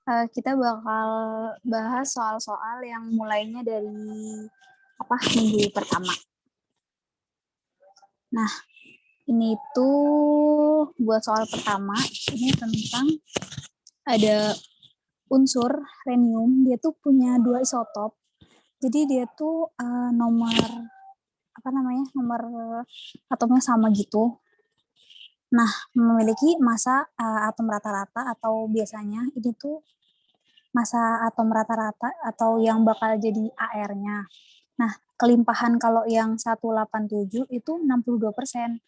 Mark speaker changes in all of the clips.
Speaker 1: Kita bakal bahas soal-soal yang mulainya dari minggu pertama. Nah, ini tuh buat soal pertama, ini tentang ada unsur rhenium, dia tuh punya 2 isotop. Jadi dia tuh nomor atomnya sama gitu. Nah, memiliki massa atom rata-rata atau biasanya ini tuh massa atom rata-rata atau yang bakal jadi AR-nya. Nah, kelimpahan kalau yang 187 itu 62%,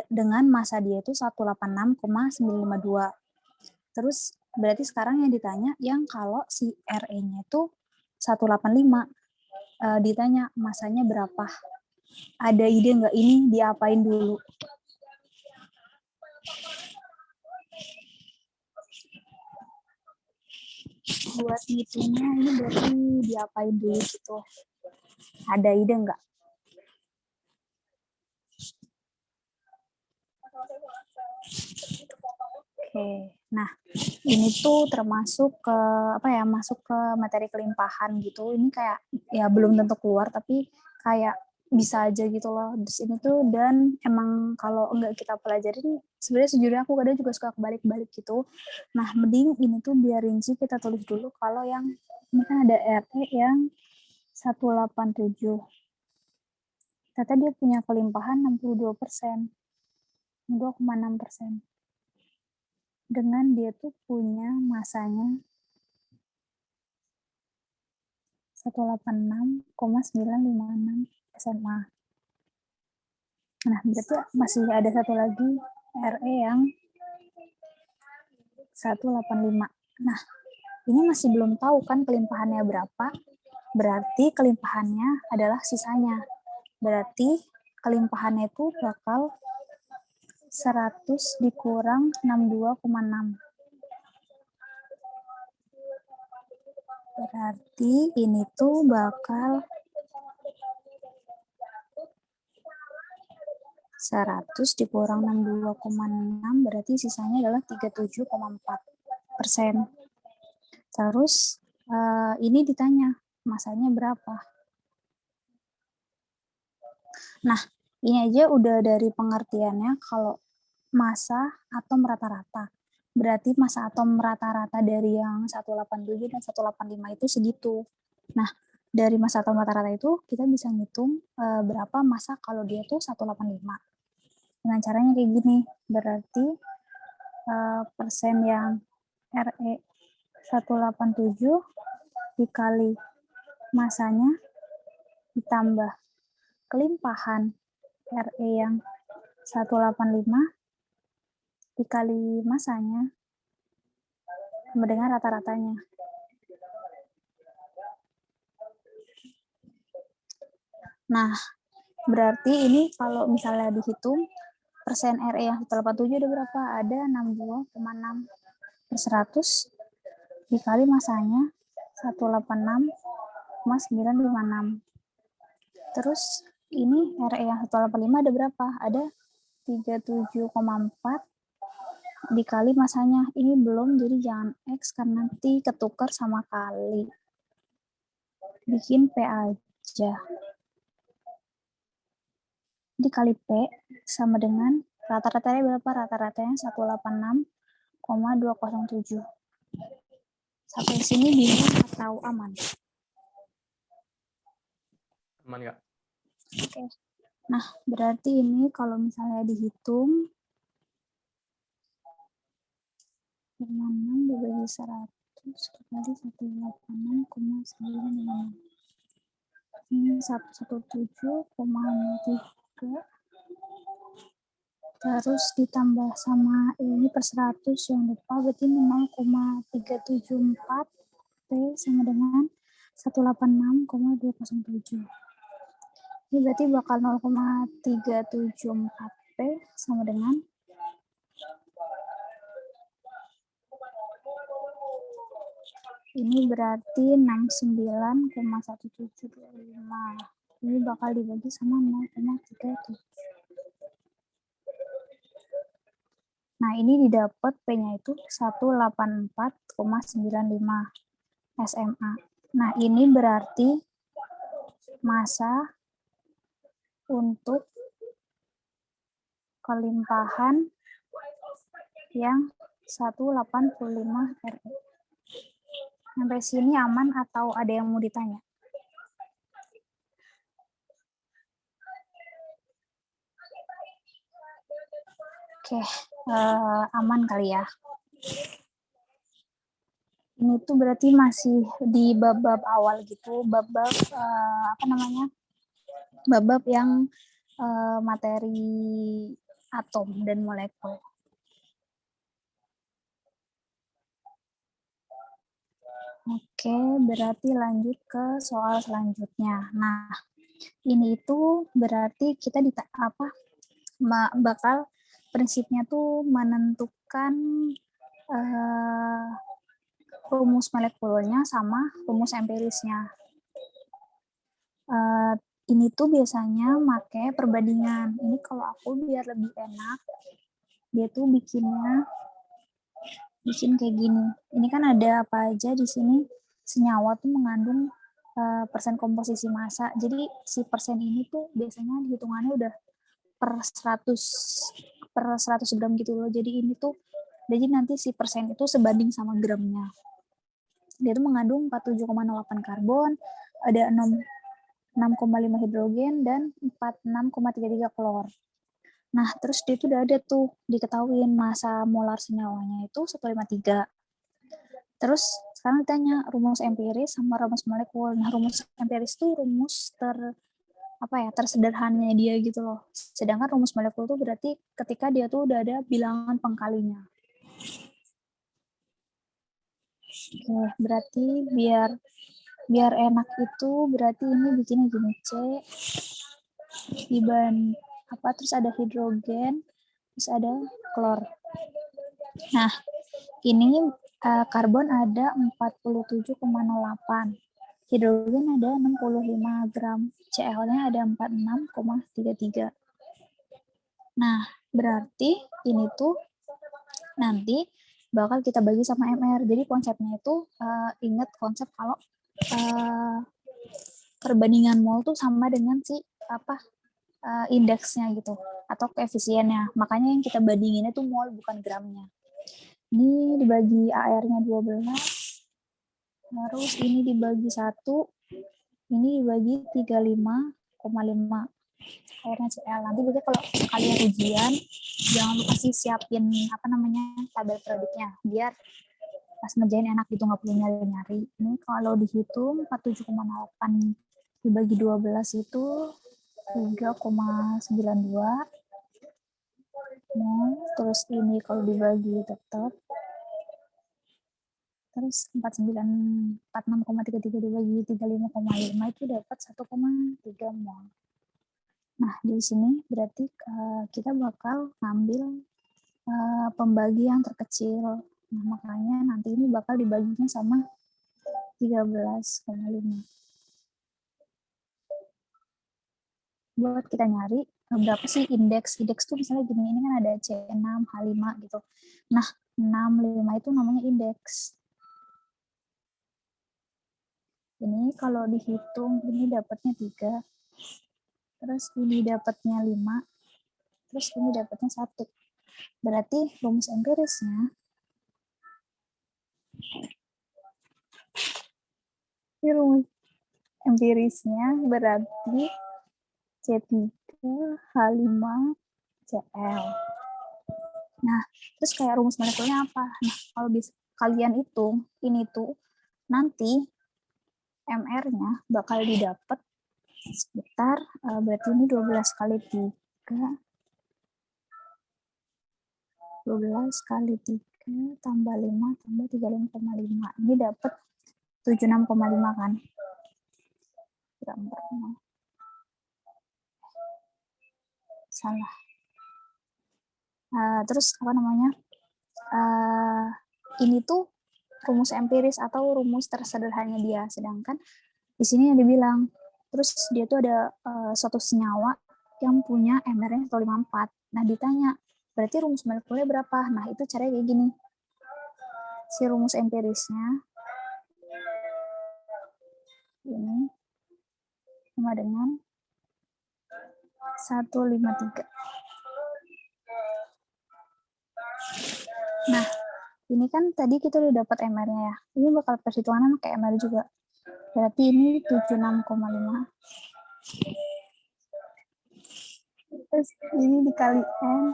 Speaker 1: dengan massa dia itu 186,952. Terus berarti sekarang yang ditanya yang kalau si Re-nya itu 185, ditanya masanya berapa. Ada ide nggak ini diapain dulu? Buat ngitungnya ini berarti diapain dulu gitu. Ada ide nggak? Oke, nah ini tuh termasuk ke masuk ke materi kelimpahan gitu. Ini kayak ya belum tentu keluar tapi kayak bisa aja gitu loh. Terus ini tuh dan emang kalau enggak kita pelajarin sebenarnya sejujurnya aku kadang juga suka kebalik-balik gitu. Nah, mending ini tuh biar rinci kita tulis dulu kalau yang ini kan ada RE yang 187. Ternyata dia punya kelimpahan 62%. 2,6%. Dengan dia tuh punya masanya 186,956 SMA. Nah, berarti masih ada satu lagi RE yang 185. Nah, ini masih belum tahu kan kelimpahannya berapa. Berarti kelimpahannya adalah sisanya. Berarti kelimpahannya itu bakal 100 dikurang 62,6. Berarti ini tuh bakal 100 dikurang 62,6 berarti sisanya adalah 37,4%. Terus ini ditanya masanya berapa. Nah, ini aja udah dari pengertiannya kalau massa atom rata-rata. Berarti massa atom rata-rata dari yang 187 dan 185 itu segitu. Nah, dari massa atom rata-rata itu kita bisa ngitung berapa massa kalau dia tuh 185. Dengan caranya kayak gini, berarti persen yang Re 187 dikali masanya ditambah kelimpahan Re yang 185 dikali masanya sama dengan rata-ratanya. Nah, berarti ini kalau misalnya dihitung persen Re yang 187 ada berapa? Ada 62,6 per 100 dikali masanya 186,956. Terus ini Re yang 185 ada berapa? Ada 37,4 dikali masanya. Ini belum, jadi jangan X karena nanti ketukar sama kali. Bikin P aja. Dikali P sama dengan rata-ratanya berapa? Rata-ratanya 186,207. Sampai sini bingung atau aman?
Speaker 2: Aman nggak?
Speaker 1: Oke. Nah, berarti ini kalau misalnya dihitung 6 dibagi 100 dikali 186,956. Ini 117,3. Terus ditambah sama ini per 100 yang lupa, berarti 0,374 P sama dengan 186,207. Ini berarti bakal 0,374 P sama dengan ini berarti 69,1725. Ini bakal dibagi sama 0,37. Nah, ini didapat P-nya itu 184,95 SMA. Nah, ini berarti massa untuk kelimpahan yang 185 RE. Sampai sini aman atau ada yang mau ditanya? Oke, aman kali ya. Ini tuh berarti masih di bab-bab awal gitu, bab-bab bab-bab yang materi atom dan molekul. Oke, berarti lanjut ke soal selanjutnya. Nah, ini itu berarti kita bakal prinsipnya tuh menentukan rumus molekulnya sama rumus empirisnya. Ini tuh biasanya pakai perbandingan. Ini kalau aku biar lebih enak, dia tuh bikin kayak gini. Ini kan ada apa aja di sini. Senyawa tuh mengandung persen komposisi massa. Jadi si persen ini tuh biasanya hitungannya udah per 100 gram gitu loh. Jadi ini tuh jadi nanti si persen itu sebanding sama gramnya. Dia tuh mengandung 47,08 karbon, ada 6,5 hidrogen dan 46,33 klor. Nah, terus dia tuh udah ada tuh diketahuin massa molar senyawanya itu 153. Terus sekarang ditanya rumus empiris sama rumus molekul. Nah, rumus empiris tuh rumus tersederhananya dia gitu loh. Sedangkan rumus molekul tuh berarti ketika dia tuh udah ada bilangan pengkalinya. Oke, berarti biar enak itu berarti ini bikinnya gini, C terus ada hidrogen, terus ada klor. Nah, ini karbon ada 47,08. Hidrogen ada 65 gram. Cl-nya ada 46,33. Nah, berarti ini tuh nanti bakal kita bagi sama MR. Jadi konsepnya itu ingat konsep kalau perbandingan mol tuh sama dengan si indeksnya gitu atau koefisiennya. Makanya yang kita bandinginnya tuh mol bukan gramnya. Ini dibagi AR-nya 12. Terus ini dibagi 1. Ini dibagi 35,5. Akhirnya CL. Nanti berarti kalau kalian ujian, jangan lupa sih siapin tabel produknya biar pas ngerjain enak gitu, nggak perlu nyari-nyari. Ini kalau dihitung 47,8 dibagi 12 itu 3,92. Nah, terus ini kalau dibagi tetap terus 46,33 dibagi 35,5 itu dapat 1,3 mol. Nah, di sini berarti kita bakal ngambil pembagi yang terkecil. Nah, makanya nanti ini bakal dibaginya sama 13,5. Buat kita nyari berapa sih indeks. Indeks tuh misalnya gini, ini kan ada C6, H5 gitu. Nah, 6, 5 itu namanya indeks. Ini kalau dihitung, ini dapatnya 3. Terus ini dapatnya 5. Terus ini dapatnya 1. Berarti rumus empirisnya berarti C3H5Cl. Nah, terus kayak rumus molekulnya apa? Nah, kalau kalian hitung, ini tuh nanti MR-nya bakal didapat sekitar, berarti ini 12 kali 3, 12 kali 3 tambah 5 tambah 35,5. Ini dapat 76,5 kan? Salah. Terus ini tuh rumus empiris atau rumus tersederhananya dia. Sedangkan di sini yang dibilang, terus dia tuh ada suatu senyawa yang punya MR-nya 154. Nah, ditanya berarti rumus molekulnya berapa? Nah, itu caranya kayak gini. Si rumus empirisnya ini sama dengan 153. Nah, ini kan tadi kita udah dapat MR-nya ya. Ini bakal perhitungan pakai MR juga. Berarti ini 76,5. Terus ini dikali N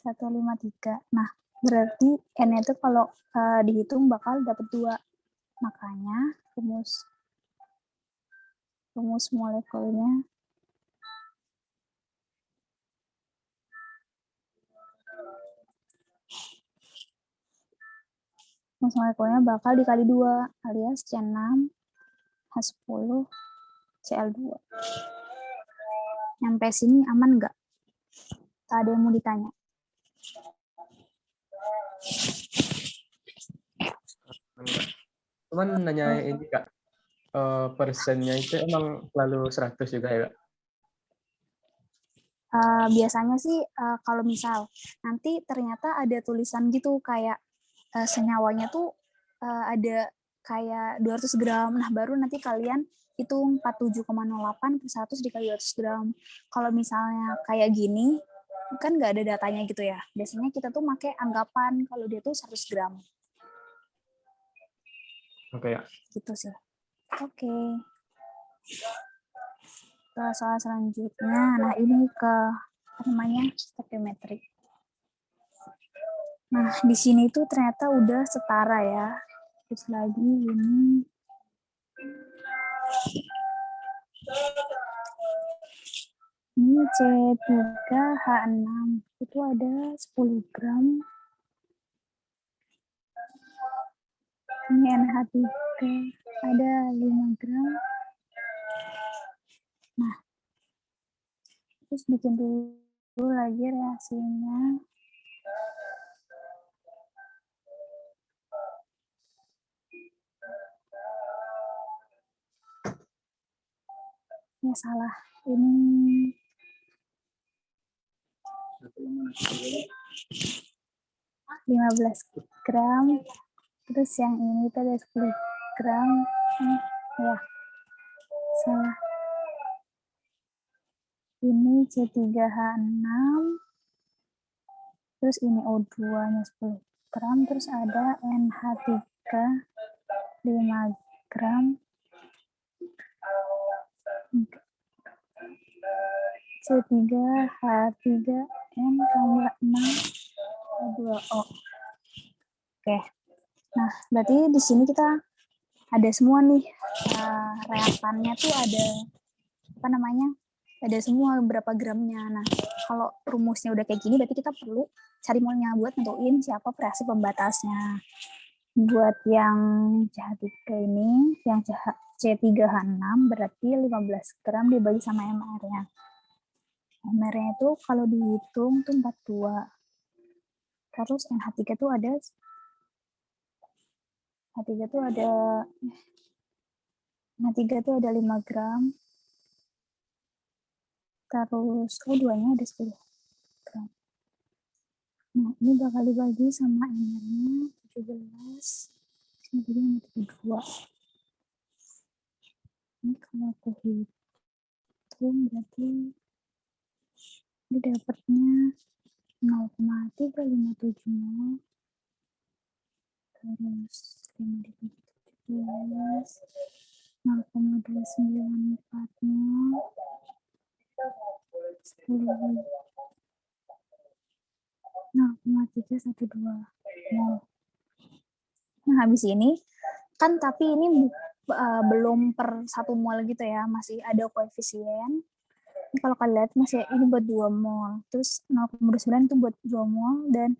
Speaker 1: 153. Nah, berarti N itu kalau dihitung bakal dapat 2. Makanya rumus molekulnya bakal dikali 2 alias C6 H10 Cl2. Sampai sini aman nggak? Tak ada yang mau ditanya?
Speaker 2: Cuman nanya ini Kak, persennya itu emang selalu 100 juga ya Kak?
Speaker 1: Biasanya sih kalau misal nanti ternyata ada tulisan gitu kayak senyawanya tuh ada kayak 200 gram. Nah, baru nanti kalian hitung 47,08 per 100 dikali 200 gram. Kalau misalnya kayak gini, kan nggak ada datanya gitu ya. Biasanya kita tuh pakai anggapan kalau dia tuh 100 gram.
Speaker 2: Oke ya.
Speaker 1: Gitu sih. Oke. Ke soal selanjutnya, nah ini ke apa namanya stoichiometry. Nah, di sini tuh ternyata udah setara ya. Terus lagi ini C3H6 itu ada 10 gram. Ini NH3 ada 5 gram. Nah, terus bikin dulu lagi reaksinya. Ya salah. Ini 15 gram. Terus yang ini itu ada 10 gram. Ya, salah. Ini C3H6. Terus ini O2-nya 10 gram. Terus ada NH3 5 gram. C3H3N tambah 6 H2O. Oke. Nah, berarti di sini kita ada semua nih reaktannya tuh ada apa namanya? Ada semua berapa gramnya. Nah, kalau rumusnya udah kayak gini berarti kita perlu cari molnya buat nentuin siapa reaksi pembatasnya. Buat yang CH3 ini, yang C3H6 berarti 15 gram dibagi sama MR-nya. MR-nya itu kalau dihitung tuh 42. Terus NH3 tuh ada H3 tuh ada H3 tuh ada 5 gram. Terus O2-nya ada 10 gram. Nah, ini bakal dibagi sama MR-nya 17. Ini jadi 32. Ini kalau aku hitung berarti ini dapatnya 0,3570. Terus 5 dibagi 17. 0,294 10 0,312 mol. Nah, habis ini kan tapi ini belum per 1 mol gitu ya, masih ada koefisien. Ini kalau kalian lihat masih ini buat 2 mol, terus 0,9 itu buat 2 mol, dan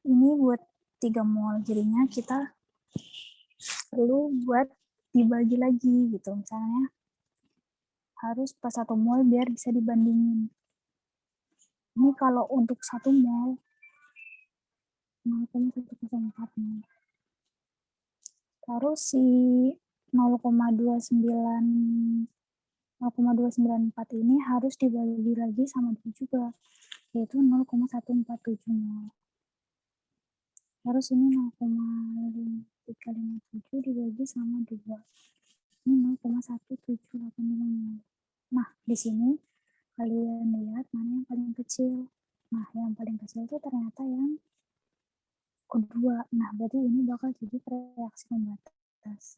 Speaker 1: ini buat 3 mol. Jadinya kita perlu buat dibagi lagi gitu. Misalnya harus per 1 mol biar bisa dibandingin. Ini kalau untuk 1 mol 0,104 mol. Terus si 0,294 ini harus dibagi lagi sama 2 juga. yaitu 0,147 mol. Terus ini 0,357 dibagi sama 2. Ini 0,1785 mol. Nah, di sini kalian lihat mana yang paling kecil. Nah, yang paling kecil itu ternyata yang kedua. Nah, berarti ini bakal jadi reaksi pembatas.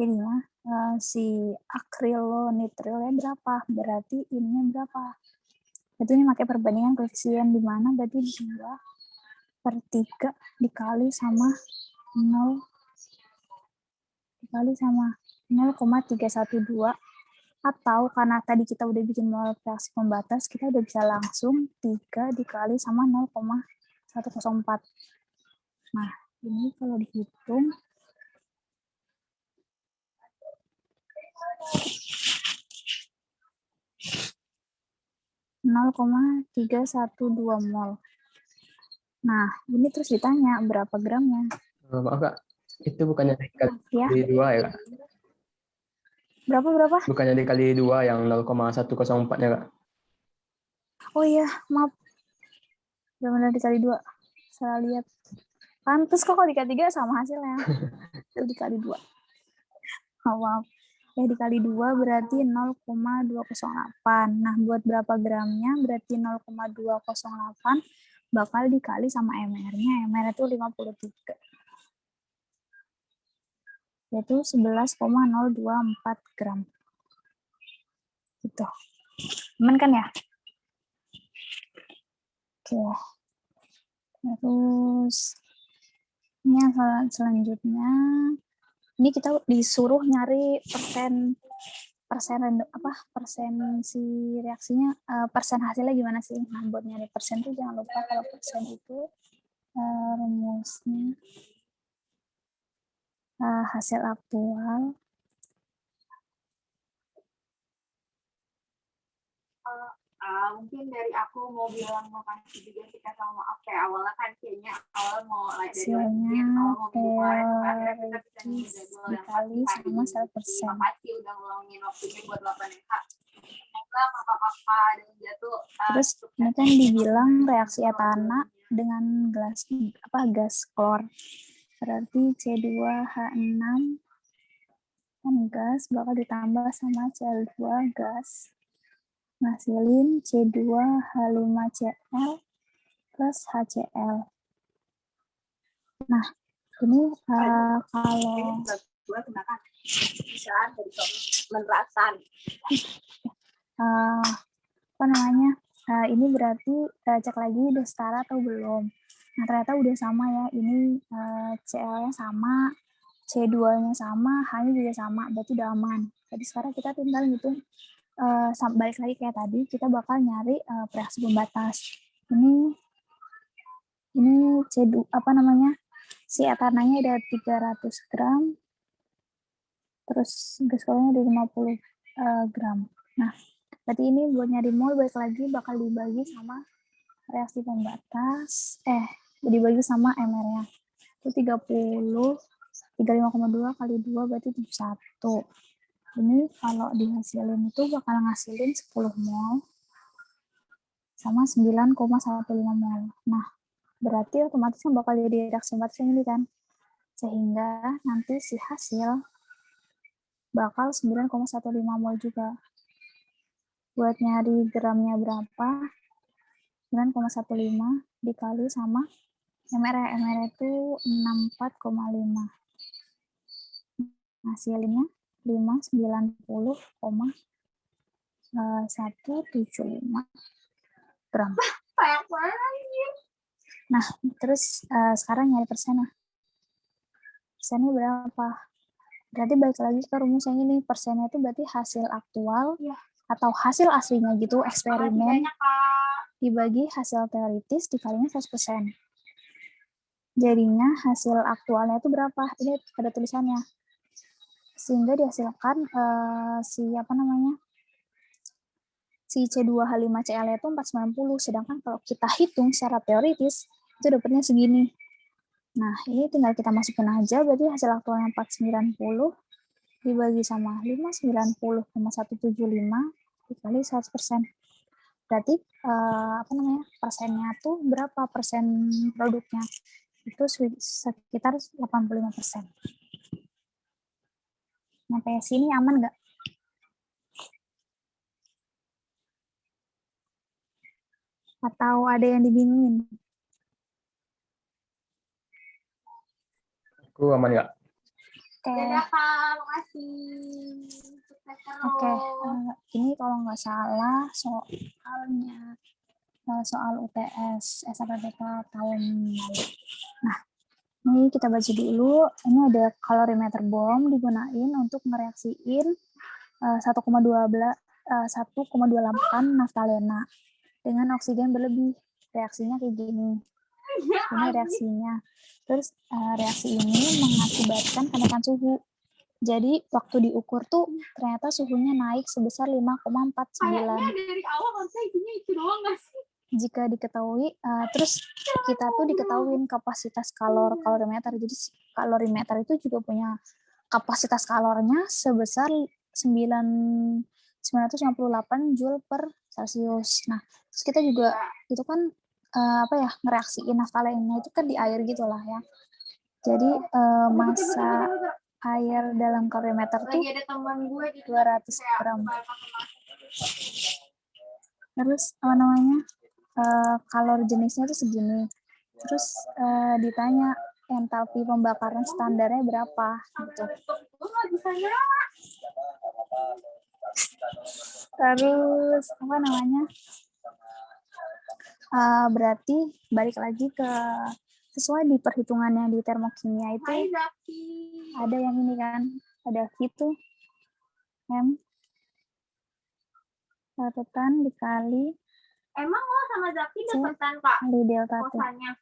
Speaker 1: Jadinya si akrilonitrilnya berapa? Berarti ininya berapa? Berarti ini pakai perbandingan koefisien di mana berarti 2/3 dikali sama 0,312, atau karena tadi kita udah bikin mol reaksi pembatas, kita udah bisa langsung 3 dikali sama 0,104. Nah, ini kalau dihitung 0,312 mol. Nah, ini terus ditanya berapa gramnya.
Speaker 2: Maaf Kak, itu bukannya dikali
Speaker 1: Ya.
Speaker 2: 2 ya Kak?
Speaker 1: Berapa?
Speaker 2: Bukannya dikali 2 yang 0,104-nya Kak?
Speaker 1: Oh iya, maaf. Benar-benar dikali 2. Salah lihat. Pantes kok kalau dikali 3 sama hasilnya. Itu dikali 2. Oh, maaf. Ya dikali 2 berarti 0,208. Nah, buat berapa gramnya berarti 0,208 bakal dikali sama MR-nya. MR itu 53. Yaitu 11,024 gram. Gitu. Aman kan ya? Oke. Terus ini yang selanjutnya, ini kita disuruh nyari persen si reaksinya, persen hasilnya gimana sih? Nah, buat nyari persen tuh jangan lupa kalau persen itu rumusnya hasil aktual
Speaker 3: mungkin dari aku mau bilang makasih juga kita sama maaf kayak awalnya kan kayaknya awal mau
Speaker 1: hasilnya teoritis dikali sama 100%.
Speaker 3: makasih udah ngeluangin waktunya buat 8 semoga kakak-kakak dan jatuh
Speaker 1: terus ini kan dibilang reaksi etana dengan gas klor, berarti C2H6 kan gas bakal ditambah sama Cl2 gas ngasilin C2H5Cl plus HCl. Nah, ini kalau
Speaker 3: gue kenakan bisa dari menerasan
Speaker 1: apa namanya, ini berarti cek lagi udah setara atau belum. Nah, ternyata udah sama ya, ini Cl-nya sama, C2-nya sama, H-nya juga sama, berarti udah aman. Jadi sekarang kita tinggal hitung, balik lagi kayak tadi, kita bakal nyari reaksi pembatas. Ini C2, si etananya ada 300 gram, terus gas klornya ada 50 gram. Nah, berarti ini buat nyari mol balik lagi bakal dibagi sama reaksi pembatas, dibagi sama MR-nya. Itu 35,2 kali 2 berarti 71. Ini kalau dihasilin itu bakal ngasilin 10 mol sama 9,15 mol. Nah, berarti otomatis yang bakal jadi reaksi pembatas ini kan. Sehingga nanti si hasil bakal 9,15 mol juga. Buat nyari gramnya berapa, 9,15 dikali sama MR itu 64,5. Hasilnya 590,175 gram. Nah, terus sekarang nyari persennya. Persennya berapa? Berarti balik lagi ke rumus yang ini. Persennya itu berarti hasil aktual atau hasil aslinya gitu, eksperimen, dibagi hasil teoritis dikalinya 100%. Jadinya hasil aktualnya itu berapa? Ini ada tulisannya. Sehingga dihasilkan si C2H5Cl itu 490, sedangkan kalau kita hitung secara teoritis itu dapatnya segini. Nah, ini tinggal kita masukin aja, berarti hasil aktualnya 490 dibagi sama 5, 90,175 dikali 100%. Berarti apa namanya, persennya tuh berapa persen produknya? Itu sekitar 85%. Sampai sini aman nggak? Atau ada yang dibingungin?
Speaker 2: Aku aman nggak?
Speaker 1: Oke.
Speaker 3: Dadah Kak, makasih. Sukses terus.
Speaker 1: Oke, ini kalau nggak salah soalnya soal UTS SNMPTK tahun lalu. Nah, ini kita baca dulu. Ini ada kalorimeter bom digunain untuk mereaksiin 1,28 naftalena dengan oksigen berlebih. Reaksinya kayak gini. Ini reaksinya. Terus reaksi ini mengakibatkan kenaikan suhu. Jadi waktu diukur tuh ternyata suhunya naik sebesar 5,49.
Speaker 3: Kayaknya dari awal harusnya isinya itu doang nggak sih?
Speaker 1: Jika diketahui, terus kita tuh diketahuin kapasitas kalorimeter. Jadi kalorimeter itu juga punya kapasitas kalornya sebesar 958 Joule per Celsius. Nah, terus kita juga itu kan apa ya, ngereaksiin naftalena itu kan di air gitulah ya. Jadi massa air dalam kalorimeter tuh 200 gram. Terus apa namanya, kalori jenisnya tuh segini. Terus ditanya entalpi pembakaran standarnya berapa gitu. Terus apa namanya, berarti balik lagi ke sesuai di perhitungannya di termokimia itu ada yang ini kan, ada V itu M larutan dikali
Speaker 3: Emang lo sama Zaki deketan Kak
Speaker 1: kali delta T.
Speaker 3: kosannya?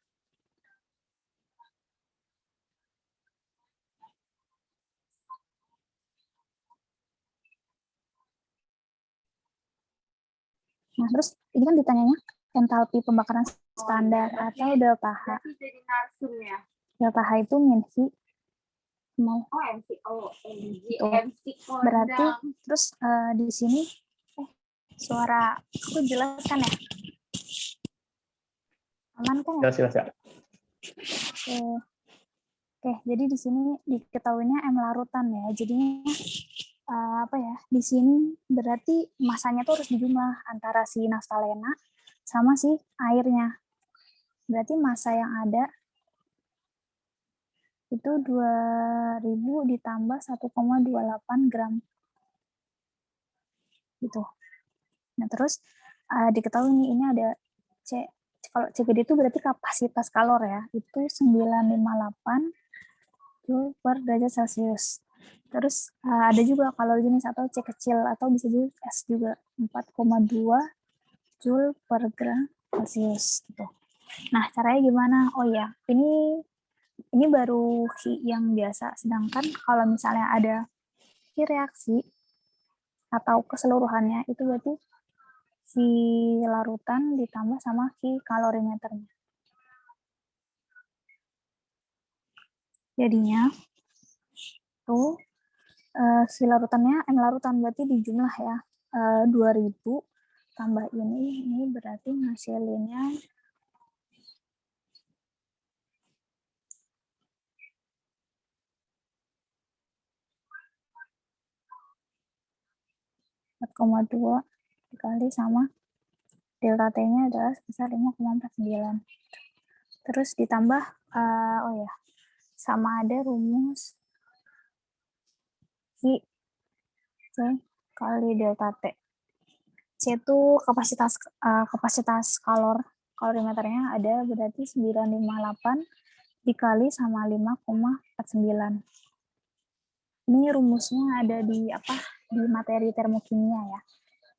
Speaker 1: Nah, terus ini kan ditanyanya entalpi pembakaran standar atau delta H.
Speaker 3: Berarti jadi narsum ya?
Speaker 1: Delta H itu min V mau.
Speaker 3: Oh, MC. Oh, MG.
Speaker 1: Tuh.
Speaker 3: MC
Speaker 1: Berarti
Speaker 3: kondang.
Speaker 1: terus di sini suara aku jelas kan ya? Aman kan ya?
Speaker 2: Jelas ya.
Speaker 1: Oke, jadi di sini diketahuinya M larutan ya. Jadinya apa ya? Di sini berarti masanya tuh harus dijumlah antara si naftalena sama si airnya. Berarti massa yang ada itu 2000 ditambah 1,28 gram. Gitu. Nah, terus diketahui nih ini ada C. Kalau C gede itu berarti kapasitas kalor ya. Itu 958 Joule per derajat Celcius. Terus ada juga kalori jenis atau C kecil atau bisa juga S juga 4,2 Joule per gram Celcius gitu. Nah, caranya gimana? Oh ya, ini baru Qi yang biasa. Sedangkan kalau misalnya ada Qi reaksi atau keseluruhannya itu berarti si larutan ditambah sama Qi kalorimeternya. Jadinya tuh si larutannya M larutan berarti dijumlah ya 2000 tambah ini berarti ngasilinnya 4,2 dikali sama delta T-nya adalah sebesar 5,49. Terus ditambah oh ya, sama ada rumus I C kali delta T. C itu kapasitas kalorimeternya ada berarti 958 dikali sama 5,49. Ini rumusnya ada di materi termokimia ya.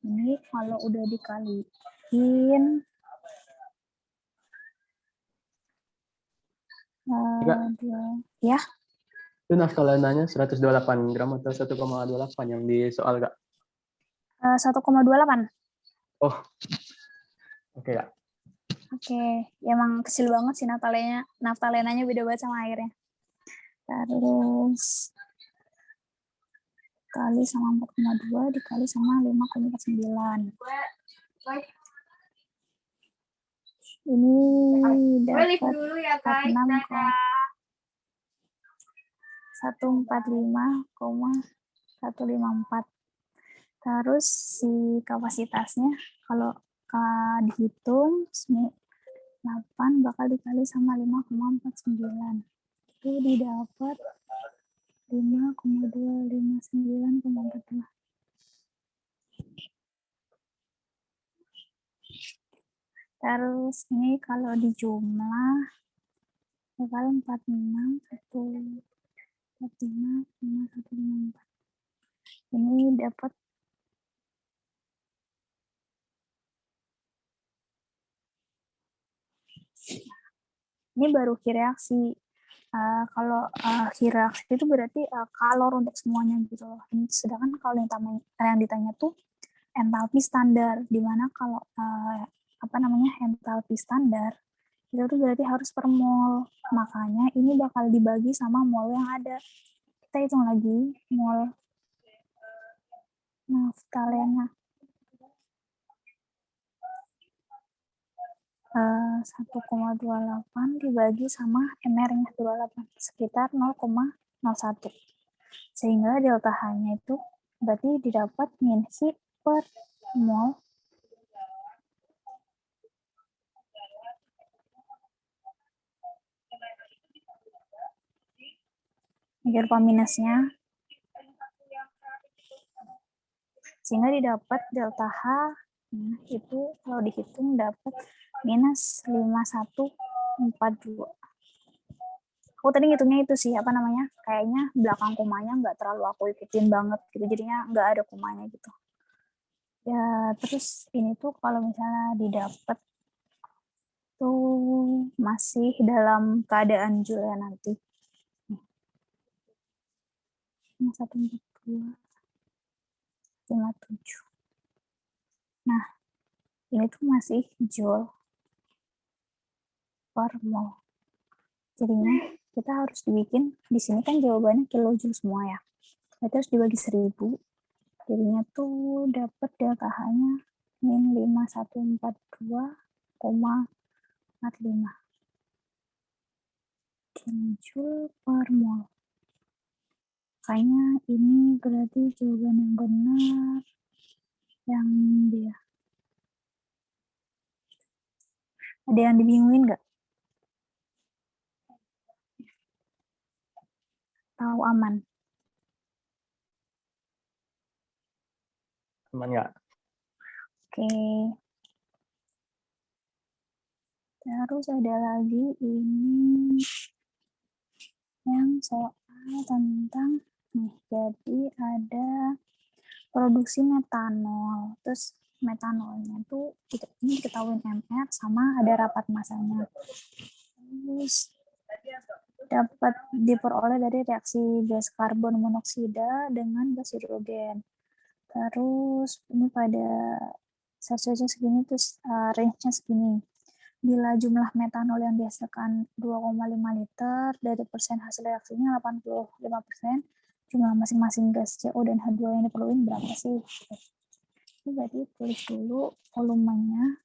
Speaker 1: Ini kalau udah dikaliin ya.
Speaker 2: Itu naftalenanya 128 gram atau 1,28 yang di soal Kak?
Speaker 1: 1,28.
Speaker 2: Oh, oke Kak.
Speaker 1: Oke, ya emang kecil banget sih naftalenanya beda banget sama airnya. Terus dikali sama 4,2 dikali sama 5,49. Ini
Speaker 3: Gue live
Speaker 1: dapat
Speaker 3: dulu ya guys.
Speaker 1: 46,155,154. Terus si kapasitasnya kalau dihitung 8 bakal dikali sama 5,49. Itu didapat 5,259,42. Terus ini kalau dijumlah bakal 46,154. Ini dapat ini baru Q reaksi. Kalau Q reaksi itu berarti kalor untuk semuanya gitu loh. Sedangkan kalau yang ditanya tuh entalpi standar, dimana kalau entalpi standar itu tuh berarti harus per mol. Makanya ini bakal dibagi sama mol yang ada. Kita hitung lagi mol naftalena. 1,28 dibagi sama MR-nya 28 sekitar 0,01. Sehingga delta H-nya itu berarti didapat min H per mol berupa minusnya, sehingga didapat delta H itu kalau dihitung dapat minus 5142. Aku tadi ngitungnya itu sih kayaknya belakang komanya nggak terlalu aku ikutin banget gitu, jadinya nggak ada komanya gitu ya. Terus ini tuh kalau misalnya didapat tuh masih dalam keadaan Joule ya nanti. 142,57. Nah, ini tuh masih Joule per mol. Jadinya kita harus dibikin, di sini kan jawabannya kilojoule semua ya. Berarti harus dibagi 1000. Jadinya tuh dapat delta H-nya min 5142,45 kilojoule per mol. Kayaknya ini berarti jawaban yang benar yang dia. Ada yang dibingungin nggak? Tahu aman?
Speaker 2: Aman nggak?
Speaker 1: Oke. Terus ada lagi ini yang soal tentang jadi ada produksi metanol. Terus metanolnya tuh ini diketahui MR sama ada rapat masanya. Terus dapat diperoleh dari reaksi gas karbon monoksida dengan gas hidrogen. Terus ini pada satunya segini, terus range-nya segini. Bila jumlah metanol yang dihasilkan 2,5 liter, dari persen hasil reaksinya 85%, jumlah masing-masing gas CO dan H2 yang diperluin berapa sih? Ini berarti tulis dulu volumenya.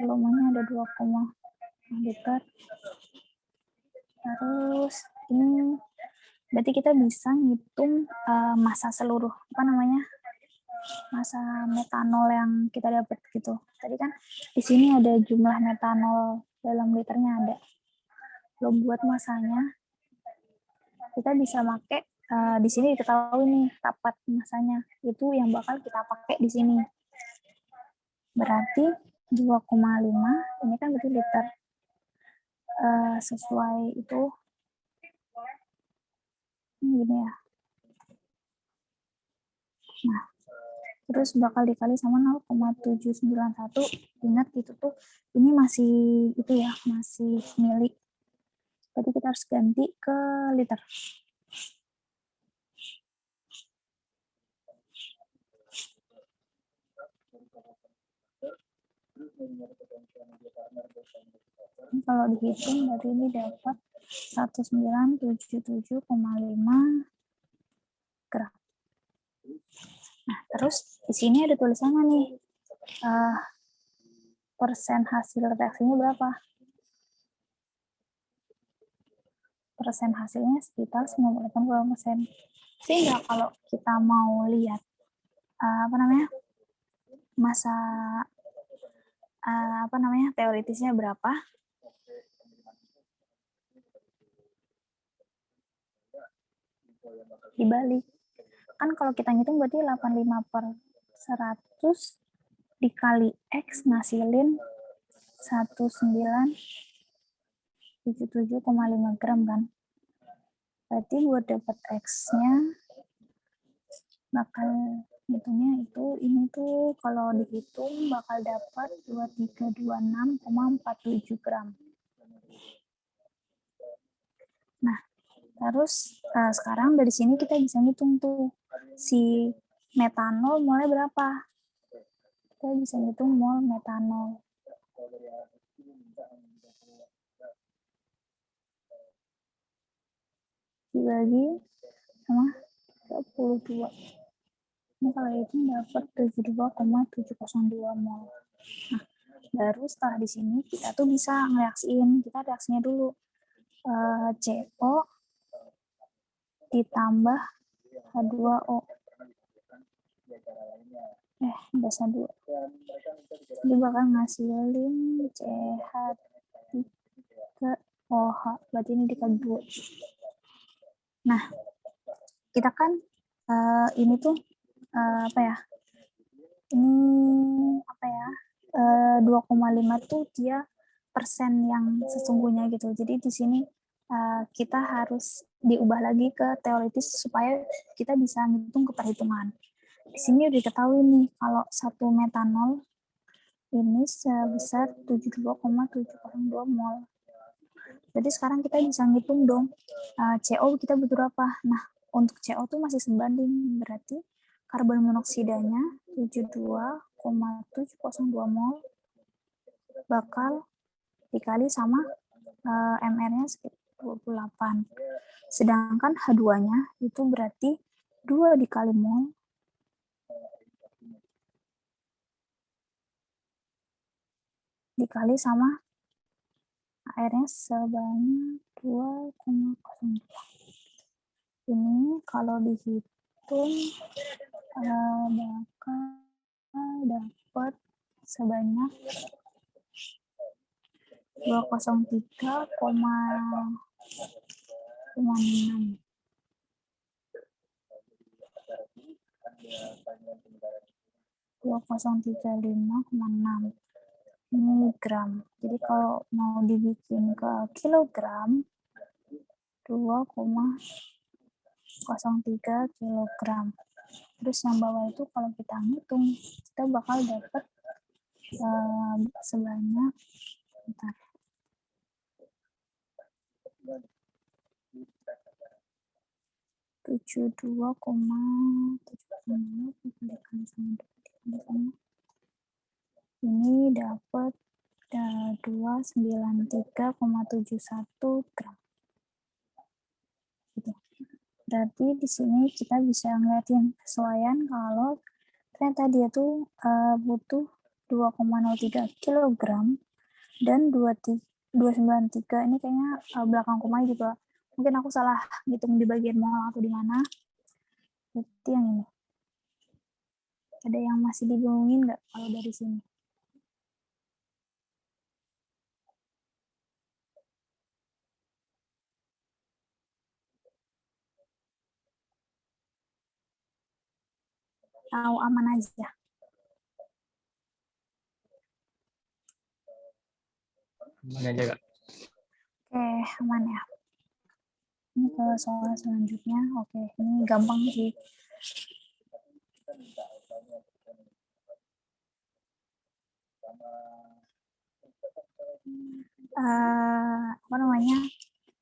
Speaker 1: Volumenya ada 2,5 liter. Terus ini berarti kita bisa ngitung massa seluruh massa metanol yang kita dapat gitu. Tadi kan di sini ada jumlah metanol dalam liternya ada. Kalau buat massanya kita bisa pakai di sini diketahui nih rapat massanya itu yang bakal kita pakai di sini. Berarti 2,5 ini kan berarti liter. Sesuai itu gini ya. Nah, terus bakal dikali sama 0,791. Ingat itu tuh ini masih itu ya, masih mili. Jadi kita harus ganti ke liter. Ini kalau dihitung dari ini dapat 1977,5 Nah, terus di sini ada tulisannya nih, persen hasil reaksinya berapa? Persen hasilnya sekitar 98%. Sehingga kalau kita mau lihat masa teoritisnya berapa, dibalik. Kan kalau kita ngitung berarti 85/100 dikali X ngasilin 1977,5 gram kan. Berarti buat dapat X-nya bakal hitungnya itu, ini tuh kalau dihitung bakal dapat 2326,47 gram. Nah, terus sekarang dari sini kita bisa ngitung tuh si metanol molnya berapa. Kita bisa ngitung mol metanol. Dibagi sama 22. Ini kalau itu dapat 72,702 mol. Nah, baru setelah di sini kita tuh bisa ngereaksiin. Kita reaksinya dulu. CO ditambah H2O. Biasa dulu. Jadi bakal ngasilin CH3OH. Berarti ini dikali 2. Nah, kita kan ini tuh ini 2,5 tuh dia persen yang sesungguhnya gitu. Jadi di sini kita harus diubah lagi ke teoritis supaya kita bisa ngitung ke perhitungan. Di sini udah diketahui nih kalau satu metanol ini sebesar 72,702 mol. Jadi sekarang kita bisa ngitung dong CO kita butuh berapa. Nah, untuk CO tuh masih sebanding, berarti karbon monoksidanya 72,702 mol bakal dikali sama MR-nya sekitar 28. Sedangkan H2-nya itu berarti 2 dikali mol dikali sama airnya sebanyak 2,02. Ini kalau dihitung bakal dapat sebanyak 203,6. 2035,6 miligram. Jadi kalau mau dibikin ke kilogram, 2,03 kilogram. Terus yang bawah itu kalau kita ngitung, kita bakal dapat sebanyak 72,7 ini dapat 293,71 gram. Gitu. Berarti di sini kita bisa ngeliatin kesesuaian kalau ternyata dia tuh butuh 2,03 kilogram dan 293 ini kayaknya belakang koma juga. Mungkin aku salah ngitung di bagian mol atau di mana. Berarti yang ini. Ada yang masih dibingungin nggak kalau dari sini? Tahu aman aja.
Speaker 2: Aman aja, Kak.
Speaker 1: Oke, aman ya. Ini ke soal selanjutnya. Oke, ini gampang sih.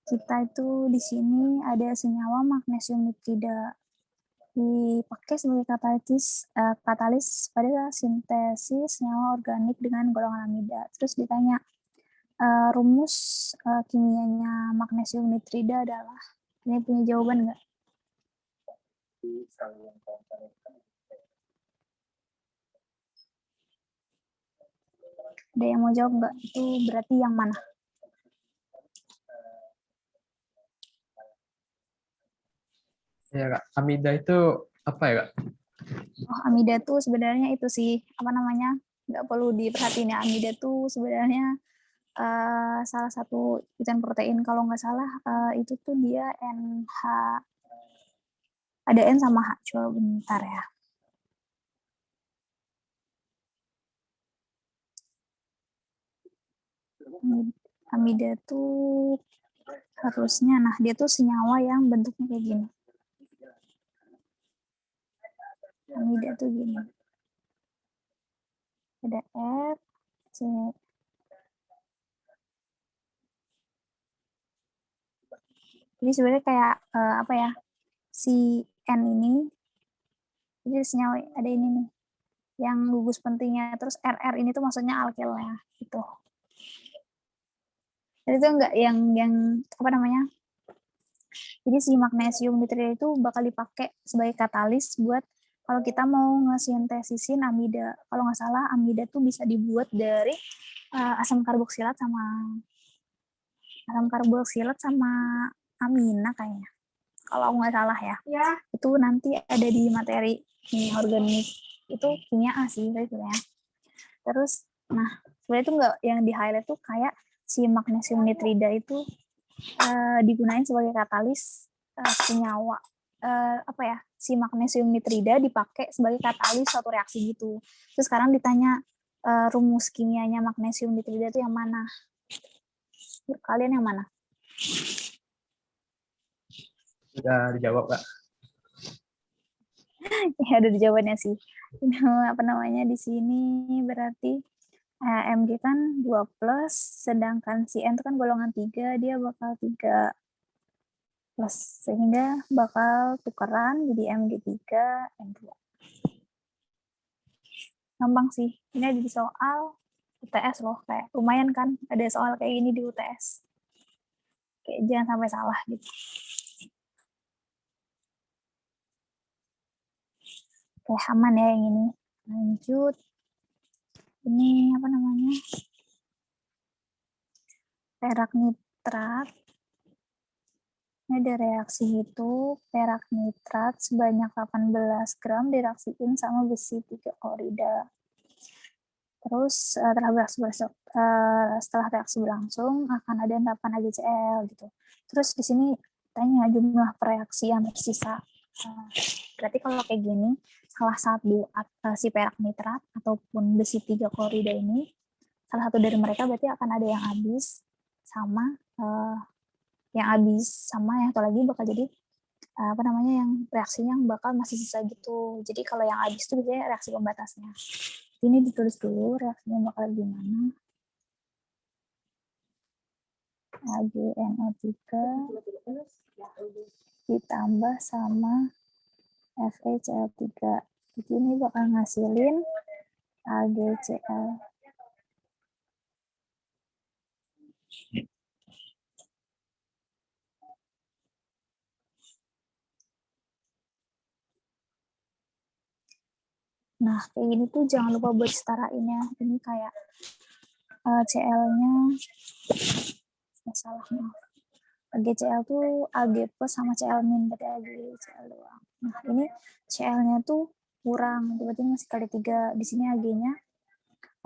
Speaker 1: Kita itu di sini ada senyawa magnesium nitrida dipakai sebagai katalis pada sintesis senyawa organik dengan golongan amida. Terus ditanya rumus kimianya magnesium nitrida adalah, ini punya jawaban nggak? Ada yang mau jawab nggak? Itu berarti yang mana?
Speaker 2: Ya Kak, amida itu apa ya Kak?
Speaker 1: Oh, amida tuh sebenarnya itu sih, apa namanya? Nggak perlu diperhatiin ya. Amida tuh sebenarnya salah satu ikutan protein. Kalau nggak salah, itu tuh dia NH, ada N sama H. Coba bentar ya. Amida tuh harusnya, nah dia tuh senyawa yang bentuknya kayak gini. Amida tuh gini. Ada R, C. Jadi sebenarnya kayak apa ya? Si N ini, jadi senyawa ada ini nih, yang gugus pentingnya. Terus RR ini tuh maksudnya alkilnya, gitu. Jadi itu enggak yang apa namanya? Jadi si magnesium nitrida itu bakal dipakai sebagai katalis buat kalau kita mau ngesintesisin amida. Kalau nggak salah, amida tuh bisa dibuat dari asam karboksilat sama amina kayaknya. Kalau nggak salah ya.
Speaker 3: Ya.
Speaker 1: Itu nanti ada di materi kimia organik. Itu kimia A sih sebenarnya. Terus, nah sebenarnya itu nggak yang di highlight tuh kayak si magnesium nitrida itu digunain sebagai katalis senyawa apa ya, si magnesium nitrida dipakai sebagai katalis suatu reaksi gitu. Terus sekarang ditanya rumus kimianya magnesium nitrida itu yang mana? Kalian yang mana?
Speaker 2: Sudah dijawab Kak.
Speaker 1: Ya udah dijawabnya sih. Apa namanya di sini berarti Mg kan 2 plus, sedangkan si N itu kan golongan 3, dia bakal 3 plus, sehingga bakal tukeran jadi Mg3, N2. Gampang sih. Ini ada di soal UTS loh, kayak lumayan kan ada soal kayak ini di UTS. Kayak jangan sampai salah gitu. Oke, aman ya yang ini. Lanjut. Ini apa namanya? Perak nitrat. Ini ada reaksi itu, perak nitrat sebanyak 18 gram direaksiin sama besi 3 klorida. Terus setelah reaksi berlangsung akan ada endapan HCl gitu. Terus di sini tanya jumlah reaksi yang tersisa. Berarti kalau kayak gini, salah satu si perak nitrat ataupun besi 3 klorida ini, salah satu dari mereka berarti akan ada yang habis sama yang satu lagi bakal jadi apa namanya yang reaksinya yang bakal masih sisa gitu. Jadi kalau yang habis itu biasanya reaksi pembatasnya. Ini ditulis dulu reaksinya bakal gimana. AgNO3 ditambah sama FeCl3. Jadi ini bakal ngasilin AgCl. Nah, kayak gini tuh jangan lupa buat setarain ya. Ini kayak Cl-nya salah maaf. AgCl tuh Ag plus sama Cl min, berarti AgCl doang. Nah, ini Cl-nya tuh kurang, berarti masih kali 3. Di sini Ag-nya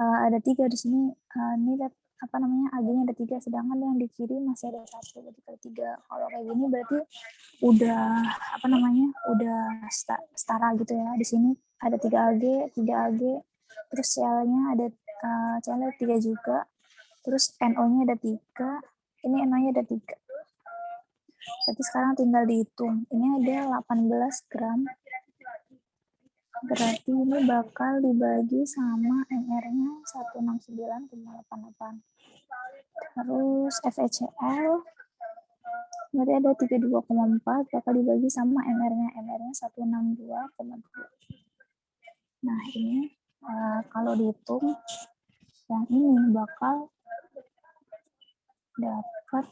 Speaker 1: ada 3 di sini. Ini apa namanya Ag-nya ada 3, sedangkan yang di kiri masih ada 1, berarti kali 3. Kalau kayak gini berarti udah apa namanya udah setara gitu ya. Di sini ada 3 Ag, terus Cl-nya ada Cl-nya 3 juga, terus NO-nya ada 3, ini NO-nya ada 3. Berarti sekarang tinggal dihitung. Ini ada 18 gram. Berarti ini bakal dibagi sama MR-nya 169,88. Terus FeCl berarti ada 32,4 bakal dibagi sama MR-nya. MR-nya 162,2. Nah, ini kalau dihitung yang ini bakal dapat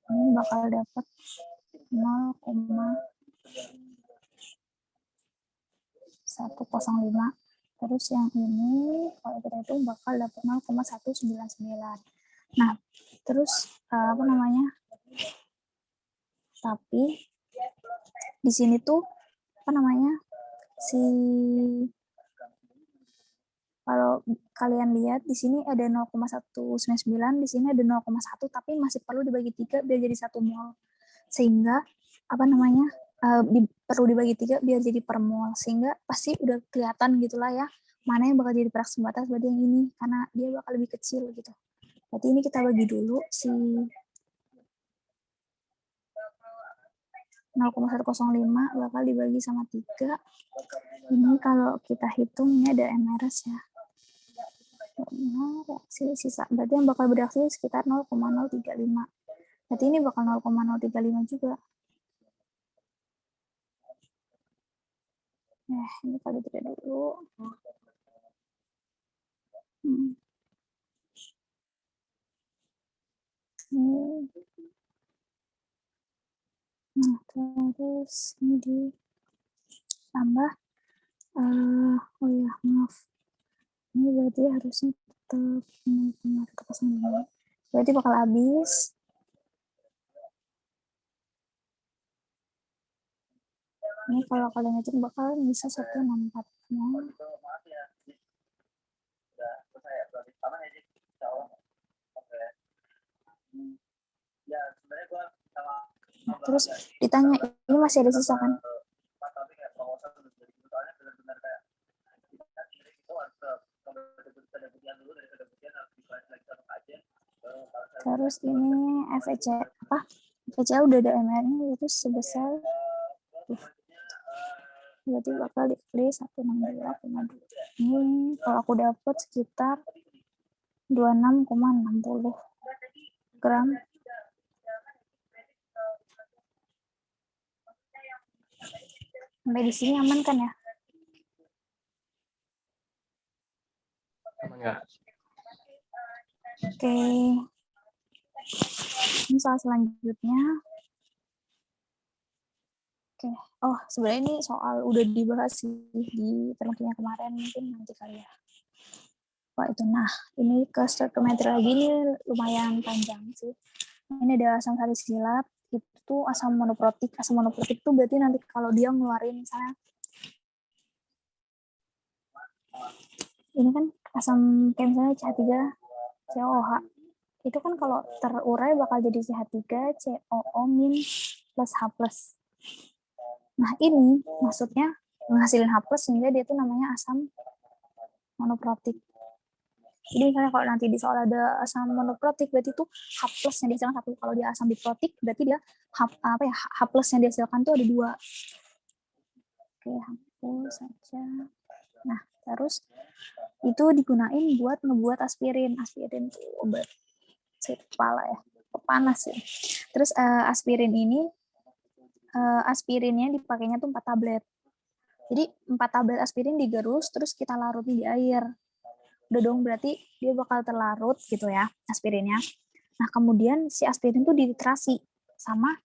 Speaker 1: 0,105 Terus yang ini kalau kita hitung bakal dapat 0,199. Nah, terus apa namanya? Tapi di sini tuh apa namanya? Kalau kalian lihat di sini ada 0,199, di sini ada 0,1 tapi masih perlu dibagi 3 biar jadi 1 mol. Sehingga apa namanya? Perlu dibagi 3 biar jadi per mol, sehingga pasti udah kelihatan gitulah ya mana yang bakal jadi fraksi batas, berarti yang ini karena dia bakal lebih kecil gitu. Berarti ini kita bagi dulu si 0,105 bakal dibagi sama 3. Ini kalau kita hitung ini ada MRS ya. Reaksi sisa, berarti yang bakal bereaksi sekitar 0,035. Berarti ini bakal 0,035 juga. Ini kali 3 dulu. Nah, terus ini ditambah. Oh ya, maaf. Ini berarti harusnya tetap 0,105. Berarti bakal habis. Ini kalau kalian hitung bakal bisa 164. Nah, terus ditanya, ini masih ada sisa kan? Terus ini FEC apa? FEC udah ada MR-nya itu sebesar berarti bakal dikali 162,2. Ini kalau aku dapat sekitar 26,60 gram. Sampai di sini aman kan ya?
Speaker 2: Aman nggak?
Speaker 1: Oke. Ini soal selanjutnya. Oke. Oh, sebenarnya ini soal udah dibahas sih di termkimia kemarin, mungkin nanti kali ya. Wah, itu. Nah, ini ke stoichiometry lagi, ini lumayan panjang sih. Ini ada asam salisilat, itu asam monoprotik. Asam monoprotik itu berarti nanti kalau dia ngeluarin misalnya ini kan asam kayak misalnya CH3, COOH. Itu kan kalau terurai bakal jadi CH3, COO min plus H plus. Nah, ini maksudnya menghasilkan H plus sehingga dia itu namanya asam monoprotik. Jadi misalnya kalau nanti di soal ada asam monoprotik, berarti itu H plus yang dihasilkan 1. Kalau dia asam diprotik, berarti dia H plus yang dihasilkan itu ada 2. Oke, hapus saja. Nah, terus itu digunain buat ngebuat aspirin. Aspirin itu obat sakit kepala ya, panas ya. Terus aspirin ini, aspirinnya dipakainya tuh 4 tablet. Jadi 4 tablet aspirin digerus, terus kita larutin di air. Udah dong, berarti dia bakal terlarut gitu ya aspirinnya. Nah, kemudian si aspirin tuh dititrasi sama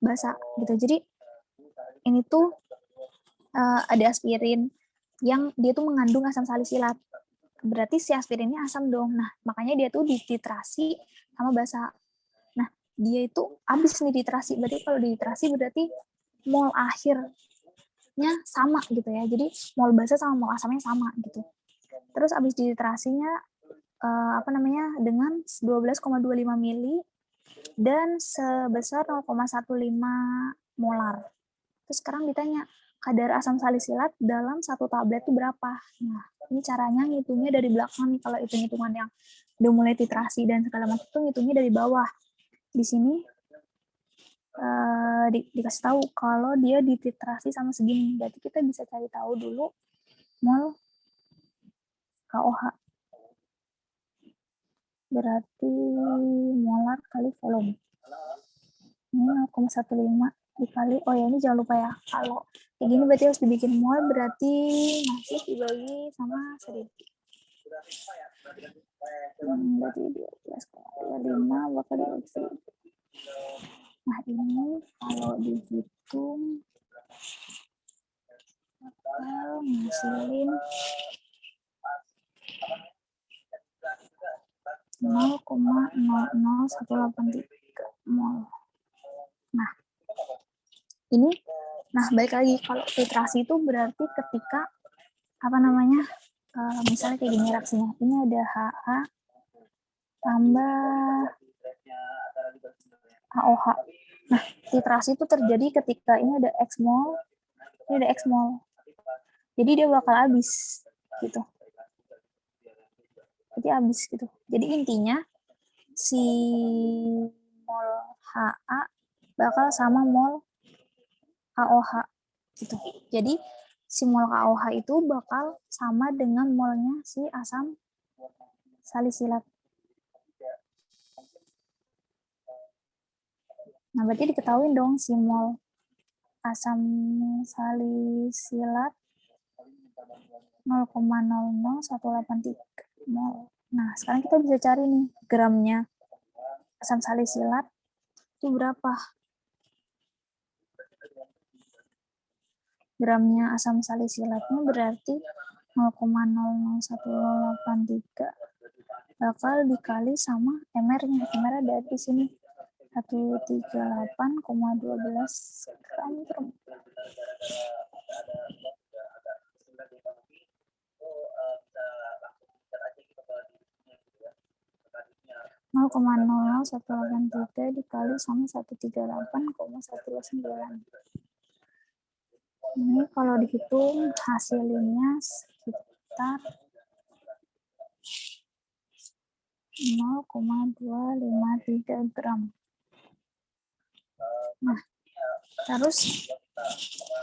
Speaker 1: basa gitu. Jadi ini tuh ada aspirin yang dia tuh mengandung asam salisilat. Berarti si aspirinnya asam dong. Nah, makanya dia tuh dititrasi sama basa. Nah, dia itu habis nih dititrasi. Berarti kalau dititrasi berarti mol akhirnya sama gitu ya. Jadi mol basa sama mol asamnya sama gitu. Terus habis dititrasinya dengan 12,25 mili dan sebesar 0,15 molar. Terus sekarang ditanya kadar asam salisilat dalam 1 tablet itu berapa? Nah, ini caranya ngitungnya dari belakang nih. Kalau hitung-hitungan yang udah mulai titrasi dan segala macam itu ngitungnya dari bawah. Di sini dikasih tahu kalau dia dititrasi sama segini. Berarti kita bisa cari tahu dulu mol KOH. Berarti molar kali volume. Ini 0,15 dikali, oh ya ini jangan lupa ya, kalau kayak gini berarti harus dibikin mol, berarti masih dibagi sama 1000. Berarti 12,25 bakal dibagi 1000. Nah, ini kalau dihitung ngasilin 0,00183 mol. Nah, ini, balik lagi kalau titrasi itu berarti ketika misalnya kayak gini reaksinya. Ini ada HA tambah HOH. Nah, titrasi itu terjadi ketika ini ada X mol, ini ada X mol. Jadi dia bakal habis gitu. Jadi habis gitu. Jadi intinya si mol HA bakal sama mol HOH gitu. Jadi si mol HOH itu bakal sama dengan molnya si asam salisilat. Nah, berarti diketahui dong si mol asam salisilat 0,00183 mol. Nah, sekarang kita bisa cari nih gramnya asam salisilat itu berapa? Gramnya asam salisilatnya berarti 0,00183 bakal dikali sama MR-nya. MR ada di sini 138,12 gram per mol. 0,00183 dikali sama 138,129. Ini kalau dihitung hasilnya sekitar 0,253 gram. Nah, terus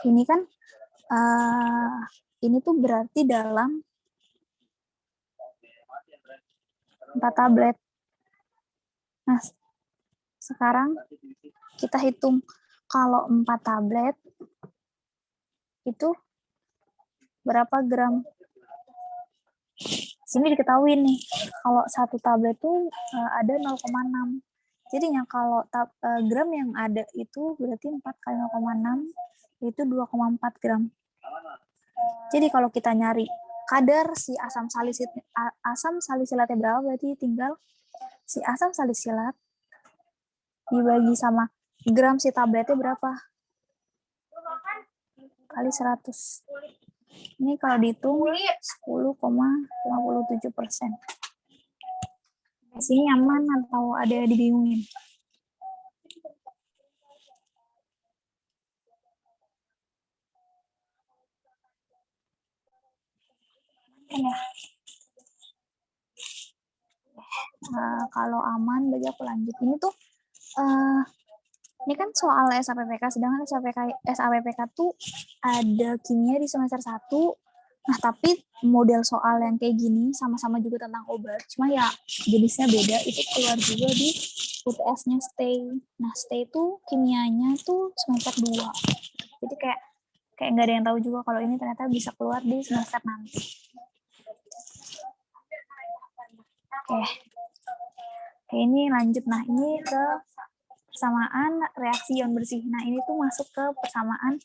Speaker 1: ini kan ini tuh berarti dalam 4 tablet. Nah, sekarang kita hitung kalau 4 tablet itu berapa gram. Sini diketahui nih, kalau 1 tablet itu ada 0,6. Jadinya kalau gram yang ada itu berarti 4 kali 0,6 itu 2,4 gram. Jadi kalau kita nyari kadar si asam salisilatnya berapa, berarti tinggal si asam salisilat dibagi sama gram si tabletnya berapa kali 100. Ini kalau dihitung 10,57%. Di sini aman atau ada dibingungin? Ya. Kalau aman, bagi aku lanjut. Ini tuh ini kan soal SAPPK, sedangkan SAPPK tuh ada kimia di semester 1. Nah, tapi model soal yang kayak gini sama-sama juga tentang obat, cuma ya jenisnya beda, itu keluar juga di UTS-nya STAY. Nah, STAY itu kimianya tuh semester 2. Jadi kayak nggak ada yang tahu juga kalau ini ternyata bisa keluar di semester nanti. Oke, ini lanjut. Nah, ini ke persamaan reaksi ion bersih. Nah, ini tuh masuk ke persamaan,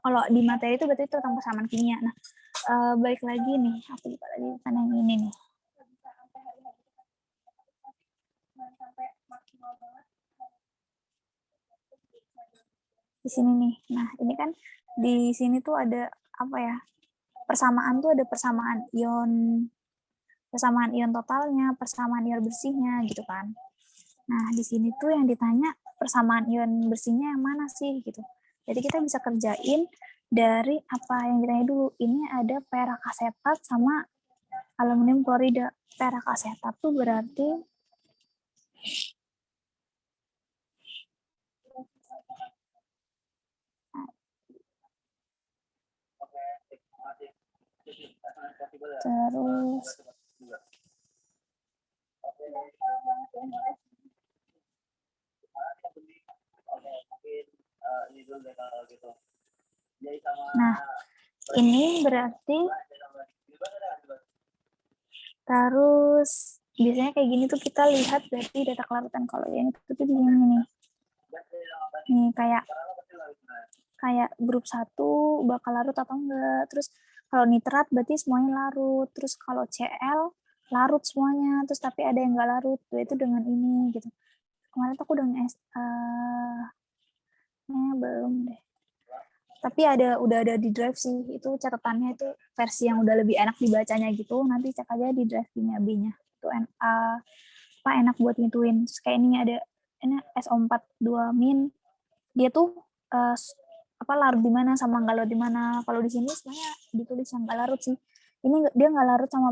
Speaker 1: kalau di materi itu berarti itu tentang persamaan kimia. Nah, balik lagi nih, aku lupa lagi kan yang ini nih. Di sini nih. Nah, ini kan di sini tuh ada persamaan tuh ada persamaan ion totalnya, persamaan ion bersihnya gitu kan. Nah, di sini tuh yang ditanya persamaan ion bersihnya yang mana sih gitu. Jadi kita bisa kerjain dari apa yang ditanya dulu. Ini ada perak asetat sama aluminium klorida. Perak asetat tuh berarti terus nah, ini berarti terus biasanya kayak gini tuh kita lihat berarti data kelarutan. Kalau yang itu tuh di sini nih. Nih kayak kayak grup 1 bakal larut atau enggak. Terus kalau nitrat berarti semuanya larut. Terus kalau Cl larut semuanya. Terus tapi ada yang enggak larut, yaitu dengan ini gitu. Kemarin tuh aku udah belum deh. Tapi udah ada di drive sih. Itu catatannya itu versi yang udah lebih enak dibacanya gitu. Nanti cek aja di drive B-nya. Itu enak buat ngituin. Terus kayak ini ada SO4 2 min. Dia tuh larut di mana sama nggak larut di mana. Kalau di sini sebenarnya ditulis yang nggak larut sih. Ini dia nggak larut sama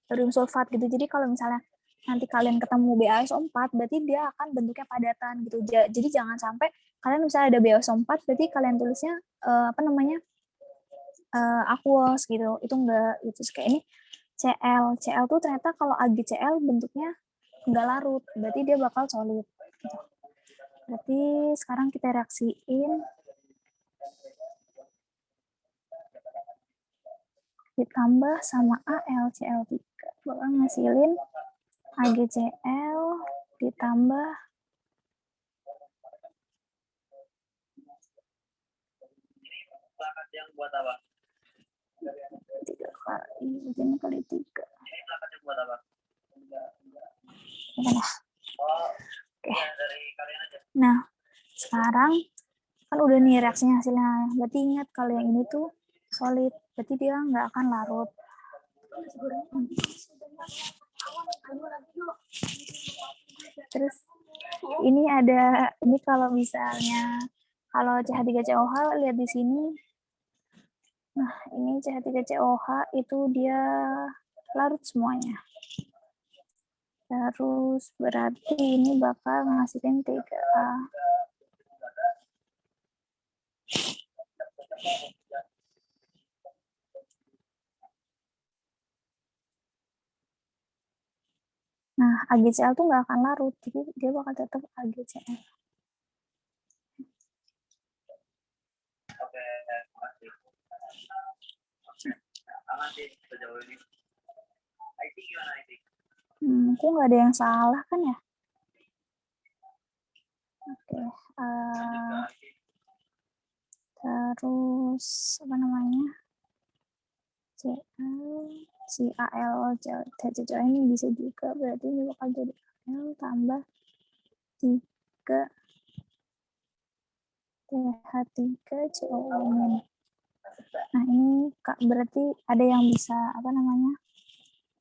Speaker 1: barium sulfat gitu. Jadi kalau misalnya nanti kalian ketemu BaSO4 berarti dia akan bentuknya padatan gitu. Jadi jangan sampai kalian misalnya ada BaSO4 berarti kalian tulisnya aqueous gitu. Itu enggak itu kayak ini Cl tuh ternyata kalau AgCl bentuknya enggak larut, berarti dia bakal solid gitu. Berarti sekarang kita reaksiin ditambah sama AlCl3 bakal ngasilin AgCl ditambah
Speaker 4: yang buat apa?
Speaker 1: 3 kali 3.
Speaker 4: Ini belakangnya buat apa?
Speaker 1: Oke. Nah, sekarang kan udah nih reaksinya hasilnya. Berarti ingat kalau yang ini tuh solid, berarti dia nggak akan larut. Terus ini kalau misalnya kalau CH3COH lihat di sini. Nah, ini CH3COH itu dia larut semuanya. Terus berarti ini bakal ngasihin 3A. Nah, AgCl tuh nggak akan larut, jadi dia bakal tetap AgCl.
Speaker 4: Oke, makasih. Aman sih sejauh ini. IT gimana IT?
Speaker 1: Kok nggak ada yang salah kan ya? Oke. Terus apa namanya? si AL CCCO ini bisa juga, berarti ini bakal jadi AL tambah 3 TH3COO-. Nah, ini berarti ada yang bisa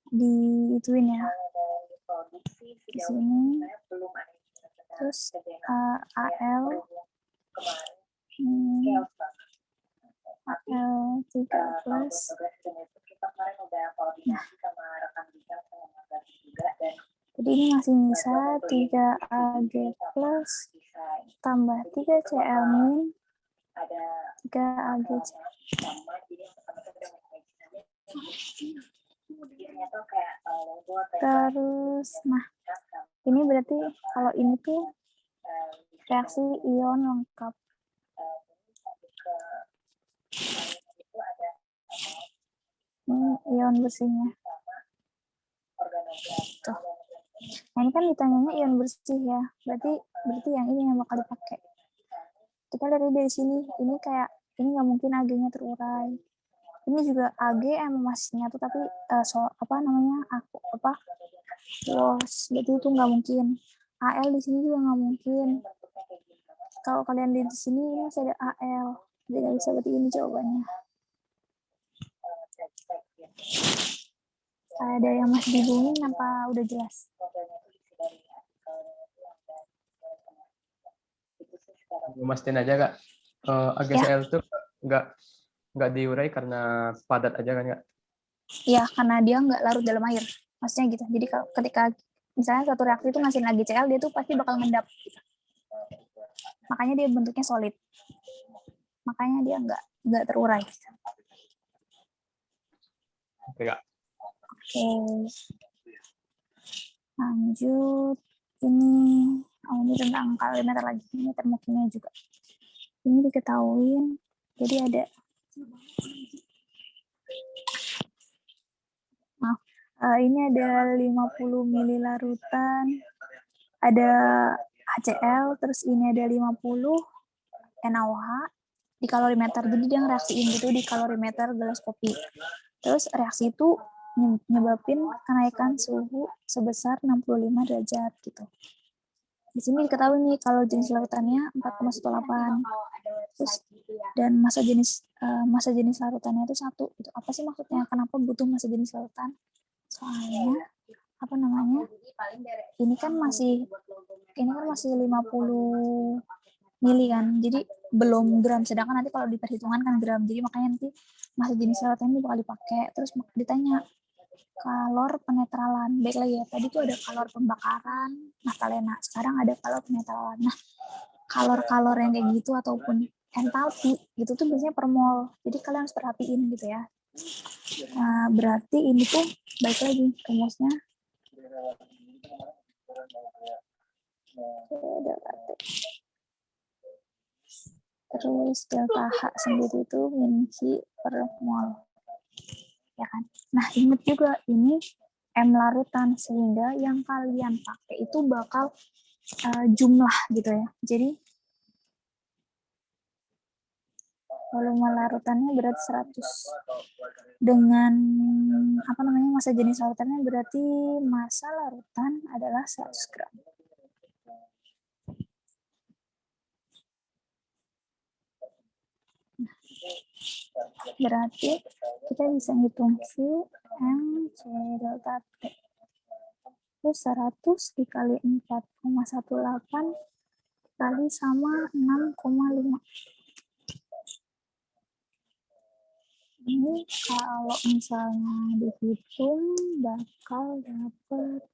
Speaker 1: diituin ya. Di sini terus AL AL3 plus. Nah, jadi ini masih bisa 3Ag plus tambah 3Cl min 3AgC. Terus, nah ini berarti kalau ini tuh reaksi ion lengkap. Ini ion bersihnya. Tuh. Nah, ini kan ditanyanya ion bersih ya. Berarti yang ini yang bakal dipakai. Kita lihat dari sini, ini nggak mungkin Ag-nya terurai. Ini juga Ag emang masih nyatu tapi berarti itu nggak mungkin. Al di sini juga nggak mungkin. Kalau kalian lihat di sini ini masih ada Al, jadi nggak bisa, berarti ini jawabannya. Ada yang masih dibingungin apa udah jelas?
Speaker 2: Mastiin aja Kak, AgCl itu nggak diurai karena padat aja kan Kak?
Speaker 1: Iya, karena dia nggak larut dalam air. Maksudnya gitu. Jadi ketika misalnya satu reaksi itu ngasihin AgCl, dia tuh pasti bakal ngendap. Gitu. Makanya dia bentuknya solid. Makanya dia nggak terurai.
Speaker 2: Oke Kak.
Speaker 1: Oke. Lanjut. Ini tentang kalorimeter lagi. Ini termokimia juga. Ini diketahuin. Jadi ada ini ada 50 ml larutan, ada HCl, terus ini ada 50 NaOH di kalorimeter. Jadi dia ngereaksiin gitu di kalorimeter gelas kopi. Terus reaksi itu nyebabin kenaikan suhu sebesar 65 derajat gitu. Di sini diketahui nih kalau jenis larutannya 4,18. Terus dan massa jenis larutannya itu 1 gitu. Apa sih maksudnya? Kenapa butuh massa jenis larutan? Soalnya apa namanya? Ini kan masih 50 mili kan. Jadi belum gram, sedangkan nanti kalau diperhitungan kan gram. Jadi makanya nanti massa jenis larutan ini bakal dipakai. Terus ditanya kalor penetralan. Baik lagi ya, tadi tuh ada kalor pembakaran naftalena. Sekarang ada kalor penetralan. Nah, kalor-kalor yang kayak gitu ataupun entalpi gitu tuh biasanya per mol. Jadi kalian harus perhatiin gitu ya. Nah, berarti ini tuh baik lagi rumusnya. Terus delta H sendiri itu min Q per mol. Ya kan? Nah, ingat juga ini M larutan, sehingga yang kalian pakai itu bakal jumlah gitu ya. Jadi volume larutannya berarti 100. Dengan apa namanya massa jenis larutannya berarti massa larutan adalah 100 gram. Berarti kita bisa ngitung Q, M, C, delta T. Terus 100 dikali 4,18 dikali sama 6,5. Ini kalau misalnya dihitung bakal dapat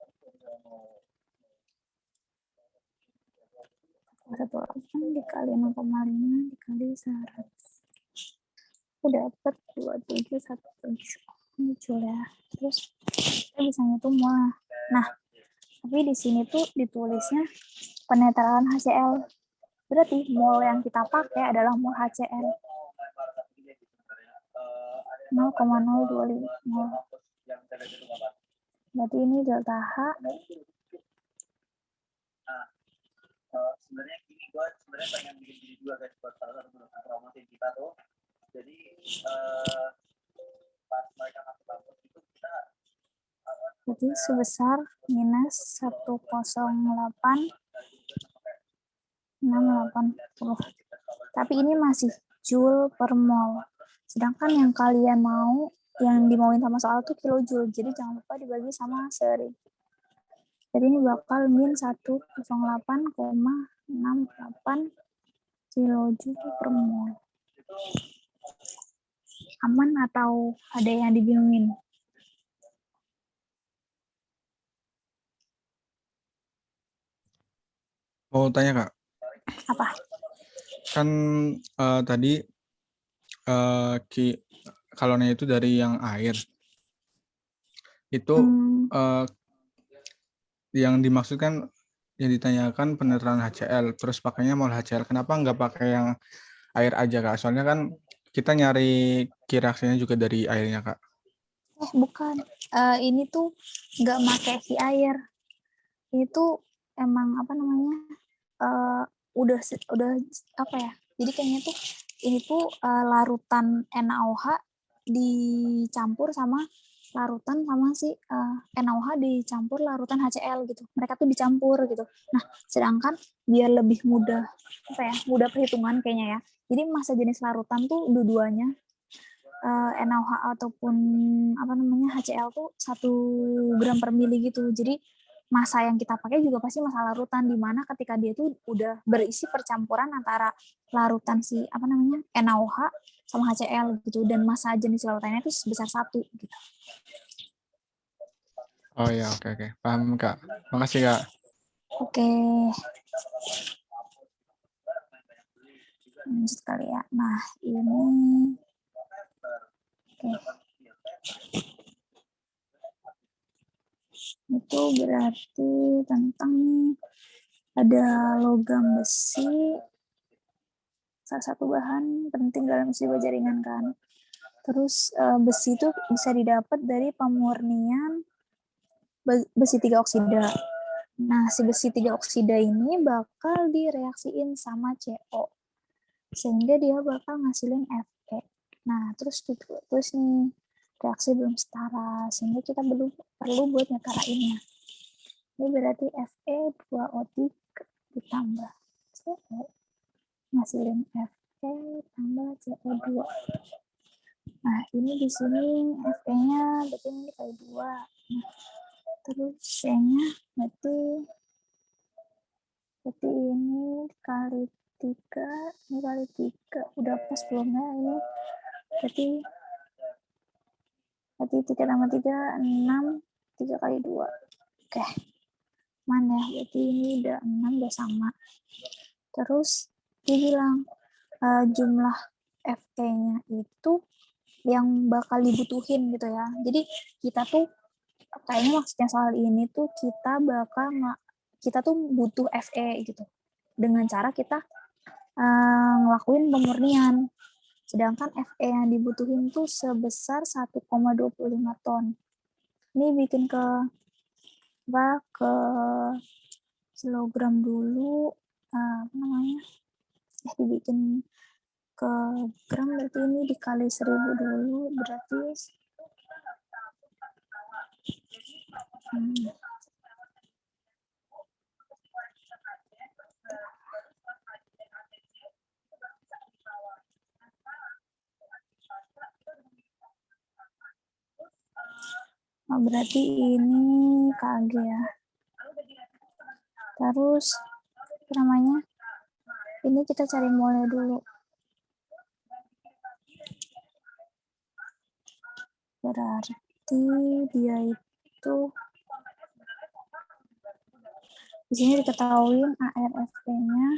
Speaker 1: 18 dikali 0,5 dikali 100. Aku dapat 2717 ya. Terus kita bisa ngitung mol. Nah, tapi di sini tuh ditulisnya penetralan HCl. Berarti mol yang kita pakai adalah mol HCl. 0,025 mol. Berarti ini delta H.
Speaker 4: Sebenarnya gini, gue sebenarnya pengen bikin video juga guys buat salah satu promosi kita tuh. Jadi pas mereka masuk kampus itu kita
Speaker 1: Jadi sebesar minus 108,680. Tapi ini masih joule per mol. Sedangkan yang kalian mau, yang dimauin sama soal tuh kilojoule. Jadi jangan lupa dibagi sama seri. Jadi ini bakal min 108,68 kilojoule per mol. Aman atau ada yang dibingungin?
Speaker 5: Mau tanya Kak,
Speaker 1: Apa?
Speaker 5: kan tadi kalornya itu dari yang air. Itu yang dimaksudkan, yang ditanyakan penetralan HCl, terus pakainya mol HCl. Kenapa nggak pakai yang air aja Kak? Soalnya kan kita nyari Q reaksinya juga dari airnya Kak.
Speaker 1: Bukan. Ini tuh nggak pakai Q air. Ini tuh emang apa namanya? Udah apa ya? Jadi kayaknya tuh ini tuh larutan NaOH dicampur sama larutan sama si NaOH dicampur larutan HCl gitu. Mereka tuh dicampur gitu. Nah, sedangkan biar lebih mudah apa ya? Mudah perhitungan kayaknya ya. Jadi massa jenis larutan tuh dua-duanya NaOH ataupun apa namanya HCl tuh 1 gram per mili gitu. Jadi massa yang kita pakai juga pasti massa larutan, di mana ketika dia tuh udah berisi percampuran antara larutan si apa namanya NaOH sama HCl gitu, dan massa jenis larutannya itu sebesar 1 gitu.
Speaker 5: Oh ya, oke. Paham Kak. Makasih Kak.
Speaker 1: Oke. Lanjut kali ya. Nah, ini itu berarti tentang ada logam besi, salah satu bahan penting dalam sebuah jaringan kan. Terus besi itu bisa didapat dari pemurnian besi 3 oksida. Nah, si besi 3 oksida ini bakal direaksiin sama CO. Sehingga dia bakal ngasilin Fe. Nah, terus nih reaksi belum setara, sehingga kita perlu buat nyetarainnya. Ini berarti Fe2O3 ditambah CO ngasilin Fe tambah CO2. Nah, ini di sini Fe-nya berarti ini dikali 2. Nah, terus C-nya berarti ini dikali 3, ini kali 3. Udah pas belum ya ini? Berarti 3 tambah 3, 6, 3 kali 2. Oke. Mana ya? Berarti ini udah 6, udah sama. Terus dia bilang jumlah Fe-nya itu yang bakal dibutuhin gitu ya. Jadi kita tuh kayaknya maksudnya soal ini tuh kita tuh butuh Fe gitu. Dengan cara kita ngelakuin pemurnian. Sedangkan Fe yang dibutuhin tuh sebesar 1,25 ton. Ini bikin ke kilogram dulu, apa namanya? Dibikin ke gram, berarti ini dikali 1000 dulu, berarti berarti ini Kg ya. Terus apa namanya? Ini kita cari molnya dulu. Berarti dia itu di sini diketahui ARFP-nya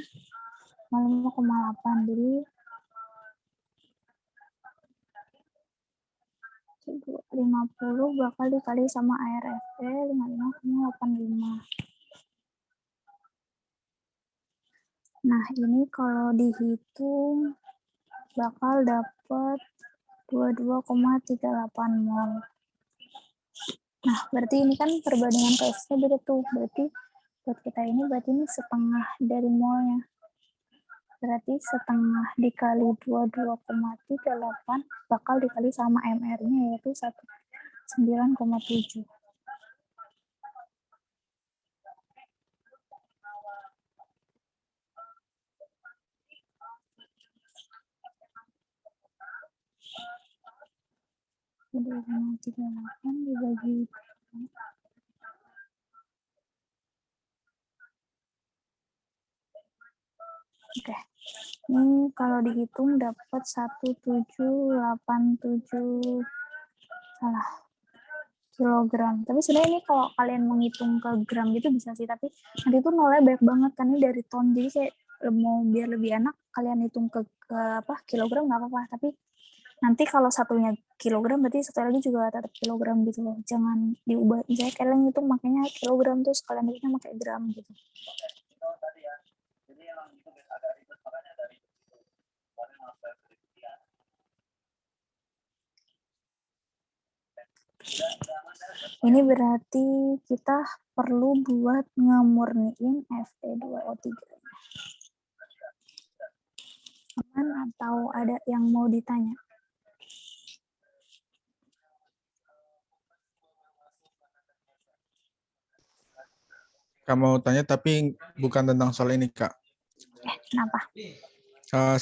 Speaker 1: 5,8. Jadi 50 bakal dikali sama ARFP 55,85. Nah, ini kalau dihitung bakal dapat 22,38 mol. Nah, berarti ini kan perbandingan pH-nya beda tuh. Berarti buat kita ini setengah dari molnya. Berarti setengah dikali 22,38 bakal dikali sama MR-nya yaitu 9,7. Jadi 0,38 dibagi Oke, ini kalau dihitung dapat 1787 kilogram. Tapi sebenarnya ini kalau kalian menghitung ke gram gitu bisa sih, tapi nanti tuh nolnya banyak banget kan ini dari ton. Jadi kayak mau biar lebih enak kalian hitung ke kilogram nggak apa-apa. Tapi nanti kalau satunya kilogram berarti satu lagi juga tetap kilogram gitu loh. Jangan diubah. Misalnya kalian hitung makanya kilogram terus kalian hitungnya pakai gram gitu. Ini berarti kita perlu buat ngemurniin Fe2O3. Aman atau ada yang mau ditanya?
Speaker 5: Kamu tanya tapi bukan tentang soal ini, Kak.
Speaker 1: Kenapa?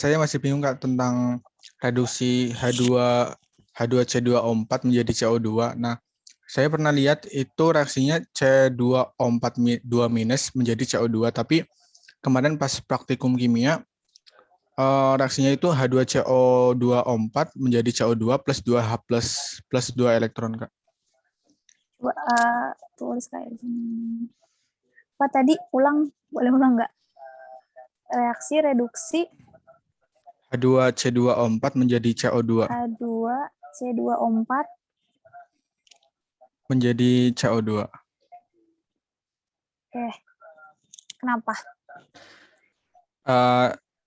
Speaker 5: Saya masih bingung, Kak, tentang reduksi H2C2O4 menjadi CO2. Nah, saya pernah lihat itu reaksinya C2O4 2- menjadi CO2, tapi kemarin pas praktikum kimia, reaksinya itu H2CO2O4 menjadi CO2 plus 2H plus 2 elektron, Kak.
Speaker 1: Coba tulis kayak gini. Apa tadi? Boleh ulang nggak? Reaksi reduksi
Speaker 5: H2C2O4 menjadi CO2.
Speaker 1: H2C2O4
Speaker 5: menjadi CO2.
Speaker 1: Kenapa?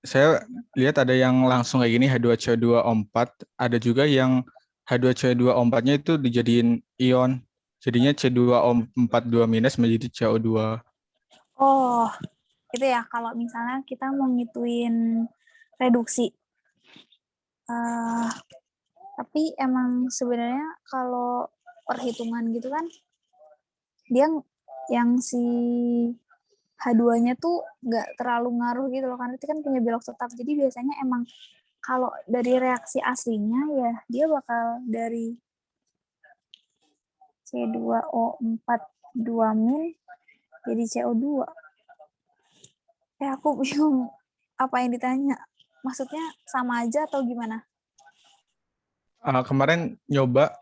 Speaker 5: Saya lihat ada yang langsung kayak gini H2CO2O4, ada juga yang H2CO2O4-nya itu dijadiin ion. Jadinya C2O4 2- menjadi CO2.
Speaker 1: Oh, itu ya kalau misalnya kita mau ngituin reduksi. Tapi emang sebenarnya kalau perhitungan gitu kan, dia yang si H2-nya tuh nggak terlalu ngaruh gitu loh, karena itu kan punya belok tetap. Jadi biasanya emang kalau dari reaksi aslinya ya dia bakal dari C2O4 2- jadi CO2. Aku bingung apa yang ditanya. Maksudnya sama aja atau gimana?
Speaker 5: Kemarin nyoba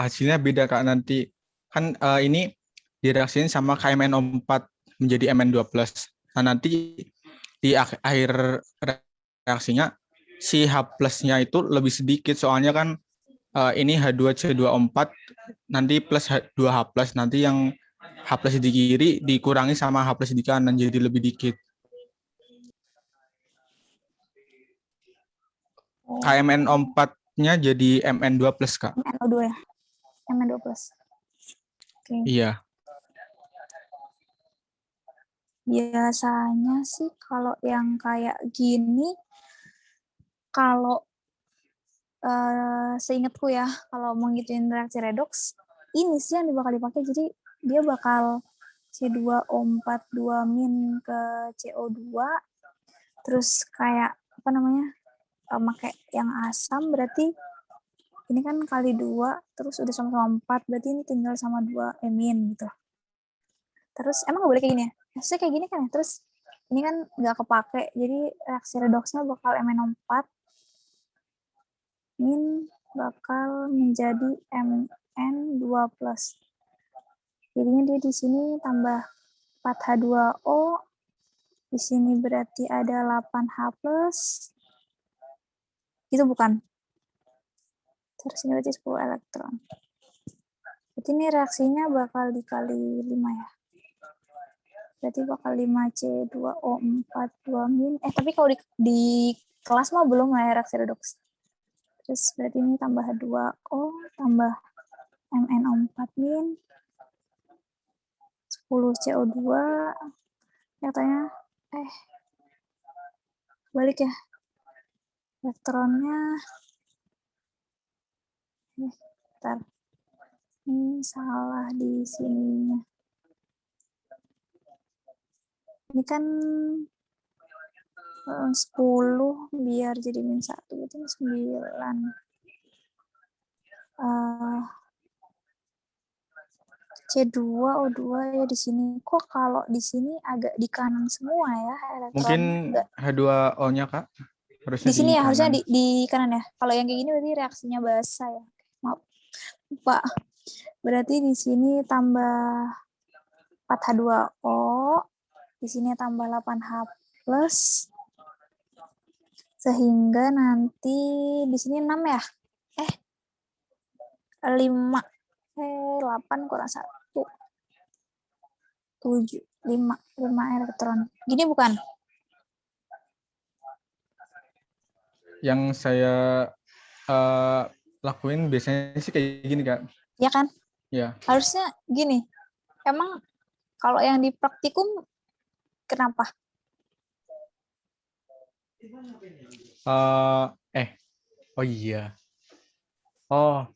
Speaker 5: hasilnya beda Kak, nanti kan ini direaksiin sama KMNO4 menjadi Mn2+. Nah, nanti di akhir reaksinya si H+-nya itu lebih sedikit, soalnya kan ini H2C2O4 nanti plus 2H+, nanti yang H+ di kiri dikurangi sama H+ di kanan jadi lebih dikit. KMNO4-nya jadi Mn2+, Kak.
Speaker 1: MnO2 ya? Mn2+. Oke.
Speaker 5: Iya.
Speaker 1: Biasanya sih kalau yang kayak gini, kalau seingatku ya, kalau mau ngituin reaksi redoks, ini sih yang bakal dipakai. Jadi dia bakal C2O4 2- ke CO2, terus kayak apa namanya, pakai yang asam, berarti ini kan kali 2, terus udah sama-sama 4, berarti ini tinggal sama 2 emin gitu. Terus emang nggak boleh kayak gini ya? Maksudnya kayak gini kan ya, terus ini kan nggak kepake, jadi reaksi redoksnya bakal MnO4 min bakal menjadi Mn2+. Jadinya dia di sini tambah 4H2O, di sini berarti ada 8H+, itu bukan? Terus ini berarti 10 elektron. Berarti ini reaksinya bakal dikali 5 ya. Berarti bakal 5C2O4 2-. Tapi kalau di kelas mah belum lah ya reaksi redoks. Terus berarti ini tambah H2O, tambah MnO4-, 10CO2, katanya, balik ya. Elektronnya, bentar. Ini salah di sininya. Ini kan 10 biar jadi -1, itu 9. C2O2 ya di sini. Kok kalau di sini agak di kanan semua ya elektron?
Speaker 5: Mungkin H2O-nya, Kak. Harusnya
Speaker 1: di sini ya,
Speaker 5: kanan.
Speaker 1: harusnya di kanan ya. Kalau yang kayak gini berarti reaksinya basah ya. Maaf. Lupa. Berarti di sini tambah 4H2O, di sini tambah 8H+, sehingga nanti di sini 6 ya? 5. 8 kurang 1. 7. 5 elektron. Gini bukan?
Speaker 5: Yang saya lakuin biasanya sih kayak gini, Kak.
Speaker 1: Ya kan?
Speaker 5: Ya.
Speaker 1: Harusnya gini. Emang kalau yang di praktikum kenapa?
Speaker 5: Oh iya. Oh,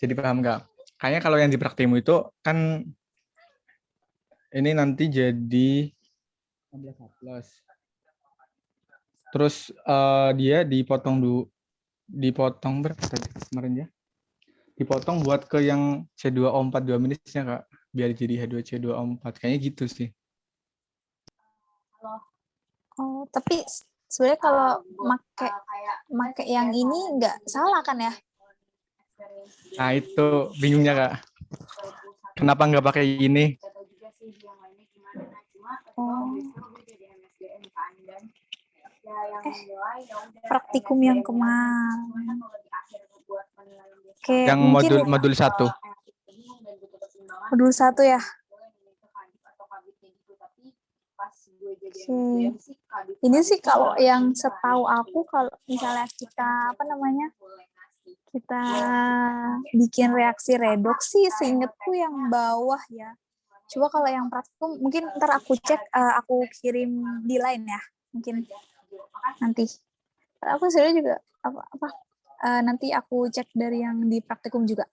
Speaker 5: jadi paham nggak? Kayaknya kalau yang di praktikum itu kan ini nanti jadi 16H+. Terus dia dipotong berapa tadi kemarin ya? Dipotong buat ke yang C2O4 2-nya, Kak. Biar jadi H2C2O4. Kayaknya gitu sih.
Speaker 1: Oh, tapi sebenarnya kalau make yang ini nggak salah kan ya?
Speaker 5: Nah, itu bingungnya, Kak. Kenapa nggak pakai ini?
Speaker 1: Praktikum yang kemarin.
Speaker 5: Yang modul 1.
Speaker 1: Modul 1 ya? Ini sih kalau yang setahu aku, kalau misalnya kita kita bikin reaksi redoks sih, seingetku yang bawah ya. Coba kalau yang praktikum mungkin ntar aku cek, aku kirim di line ya, mungkin nanti. Aku sebenarnya juga nanti aku cek dari yang di praktikum juga.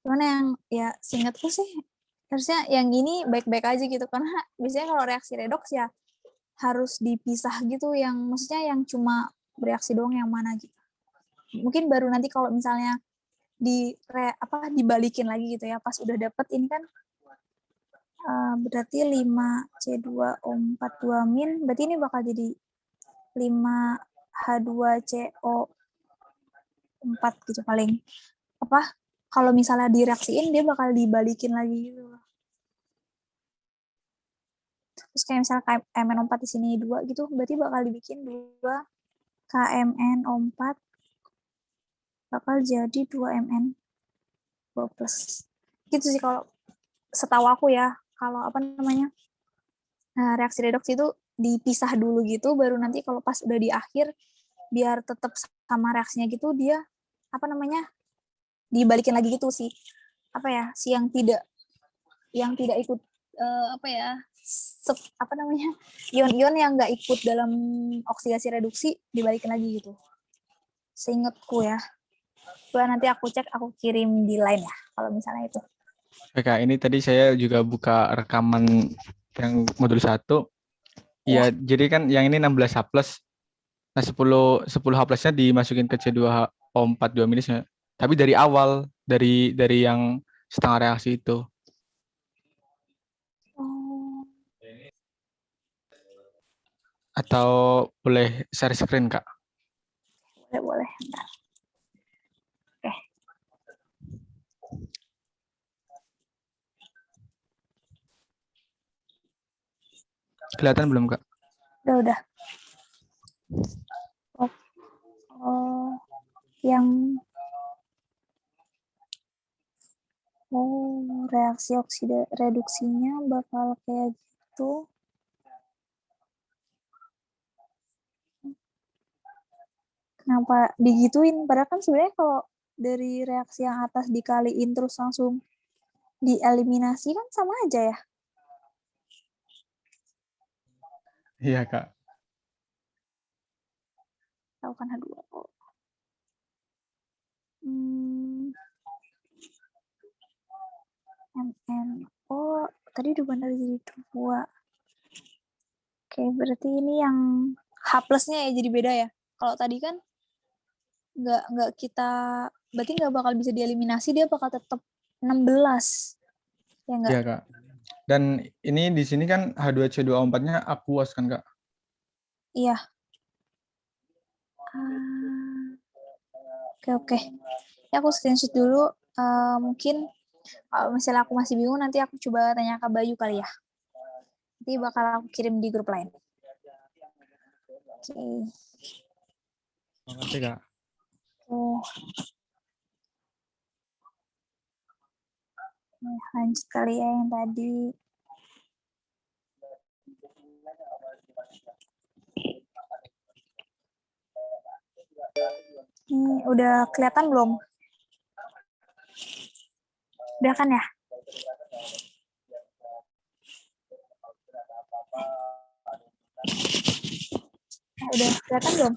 Speaker 1: Cuman yang ya seingatku sih harusnya yang ini baik-baik aja gitu, karena biasanya kalau reaksi redoks ya harus dipisah gitu, yang maksudnya yang cuma bereaksi doang yang mana gitu. Mungkin baru nanti kalau misalnya dibalikin lagi gitu ya, pas udah dapet ini kan berarti 5C2O4 2 berarti ini bakal jadi 5H2CO4 gitu paling. Kalau misalnya direaksiin dia bakal dibalikin lagi gitu. Terus kayak misalnya KMNO4 di sini 2 gitu, berarti bakal dibikin 2 KMNO4 bakal jadi 2MN2+. Gitu sih kalau setahu aku ya. Kalau reaksi redoks itu dipisah dulu gitu, baru nanti kalau pas udah di akhir biar tetap sama reaksinya gitu, dia dibalikin lagi gitu sih. Si yang tidak ikut ion-ion yang nggak ikut dalam oksidasi reduksi dibalikin lagi gitu. Seingatku ya. Coba nanti aku cek, aku kirim di line ya kalau misalnya itu.
Speaker 5: Oke, Kak, ini tadi saya juga buka rekaman yang modul 1. Iya, jadi kan yang ini 16H+. Nah, 10H+-nya dimasukin ke C2O4 2-nya. Tapi dari awal, dari yang setengah reaksi itu. Atau boleh share screen, Kak?
Speaker 1: Boleh. Bentar. Oke.
Speaker 5: Kelihatan belum, Kak?
Speaker 1: Udah. Reaksi reduksinya bakal kayak gitu. Kenapa digituin? Padahal kan sebenarnya kalau dari reaksi yang atas dikaliin terus langsung dieliminasi kan sama aja ya?
Speaker 5: Iya, Kak.
Speaker 1: Tahu kan H2O. MNO tadi udah benar jadi 2. Oke, berarti ini yang H+-nya ya jadi beda ya. Kalau tadi kan nggak kita, berarti nggak bakal bisa dieliminasi, dia bakal tetap 16. Ya nggak?
Speaker 5: Iya, Kak. Dan ini di sini kan H2C2O4-nya aqueous kan, Kak?
Speaker 1: Iya. Oke. Ya, aku screenshot dulu. Mungkin kalau misalnya aku masih bingung, nanti aku coba tanya ke Bayu kali ya. Nanti bakal aku kirim di grup lain. Oke.
Speaker 5: Terima kasih, Kak.
Speaker 1: Lanjut kali ya yang tadi. Ini udah kelihatan belum? Udah kan ya? Udah kelihatan belum?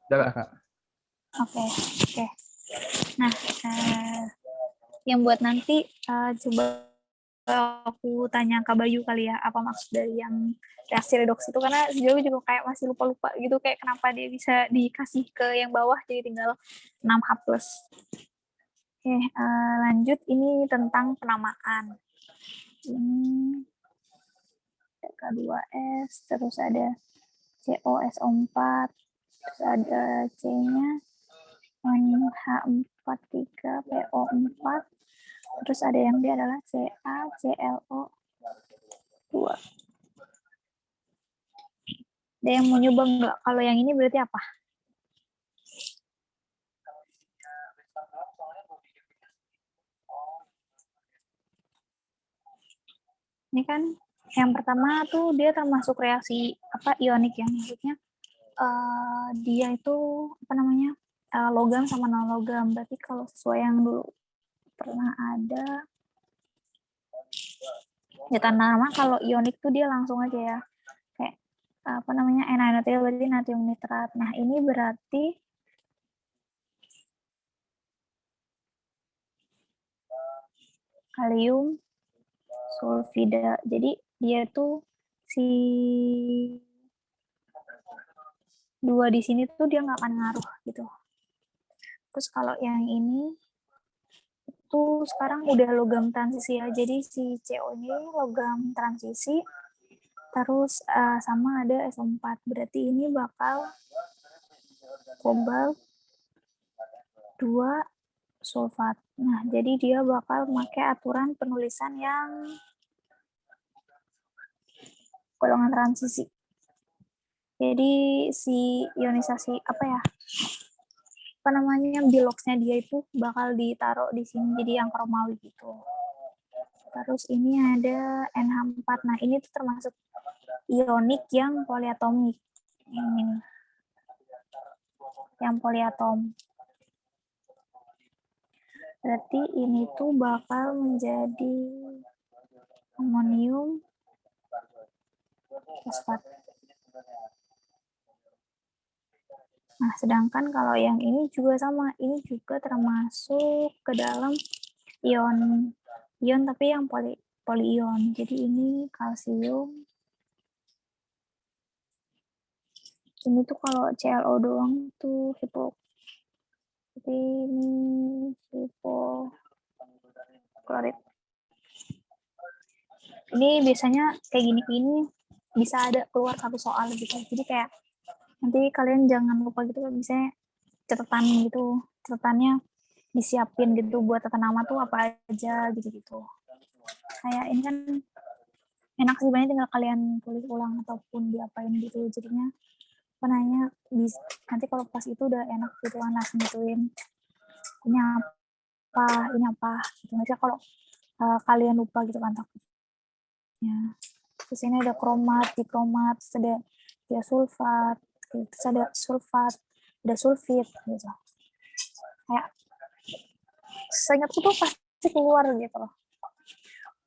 Speaker 2: Udah, Kak.
Speaker 1: Oke. Nah, yang buat nanti coba aku tanya ke Bayu kali ya, apa maksud dari yang reaksi redoks itu, karena sejauh juga kayak masih lupa-lupa gitu, kayak kenapa dia bisa dikasih ke yang bawah jadi tinggal 6H+. Oke, lanjut, ini tentang penamaan. Ini K2S, terus ada COSO4, terus ada C-nya H43PO4, terus ada yang dia adalah CaClO2. Ada yang mau nyoba nggak? Kalau yang ini berarti apa? Ini kan yang pertama tuh dia termasuk reaksi ionik ya, maksudnya dia itu logam sama non logam. Berarti kalau sesuai yang dulu pernah ada ya tanda nama. Kalau ionik tuh dia langsung aja ya, kayak apa namanya, NaNO3 berarti natrium nitrat. Nah ini berarti kalium sulfida. Jadi dia tuh si dua di sini tuh dia nggak akan ngaruh gitu. Terus kalau yang ini itu sekarang udah logam transisi ya. Jadi si CO ini logam transisi. Terus sama ada SO4. Berarti ini bakal kobalt 2 sulfat. Nah, jadi dia bakal pakai aturan penulisan yang golongan transisi. Jadi si ionisasi apa namanya, biloxnya dia itu bakal ditaruh di sini jadi yang kromawi gitu. Terus ini ada NH4. Nah, ini tuh termasuk ionik yang poliatomik. Ini yang poliatom. Berarti ini tuh bakal menjadi amonium fosfat. Nah, sedangkan kalau yang ini juga sama, ini juga termasuk ke dalam ion tapi yang polyion. Jadi ini kalsium. Ini tuh kalau ClO doang tuh jadi ini hipoklorit. Ini biasanya kayak gini bisa ada keluar satu soal gitu. Jadi kayak nanti kalian jangan lupa gitu, misalnya catatan gitu, catatannya disiapin gitu buat tata nama tuh apa aja gitu-gitu. Kayak ini kan enak sih, banyak tinggal kalian tulis ulang ataupun diapain gitu, jadinya penanya nanti kalau pas itu udah enak gitu kan, langsung gituin ini apa gitu. Misalnya kalau kalian lupa gitu kan takutnya. Terus ini ada kromat, dikromat, terus ada diasulfat, terus ada sulfat, ada sulfit gitu. Kayak seingatku tuh pasti keluar gitu loh.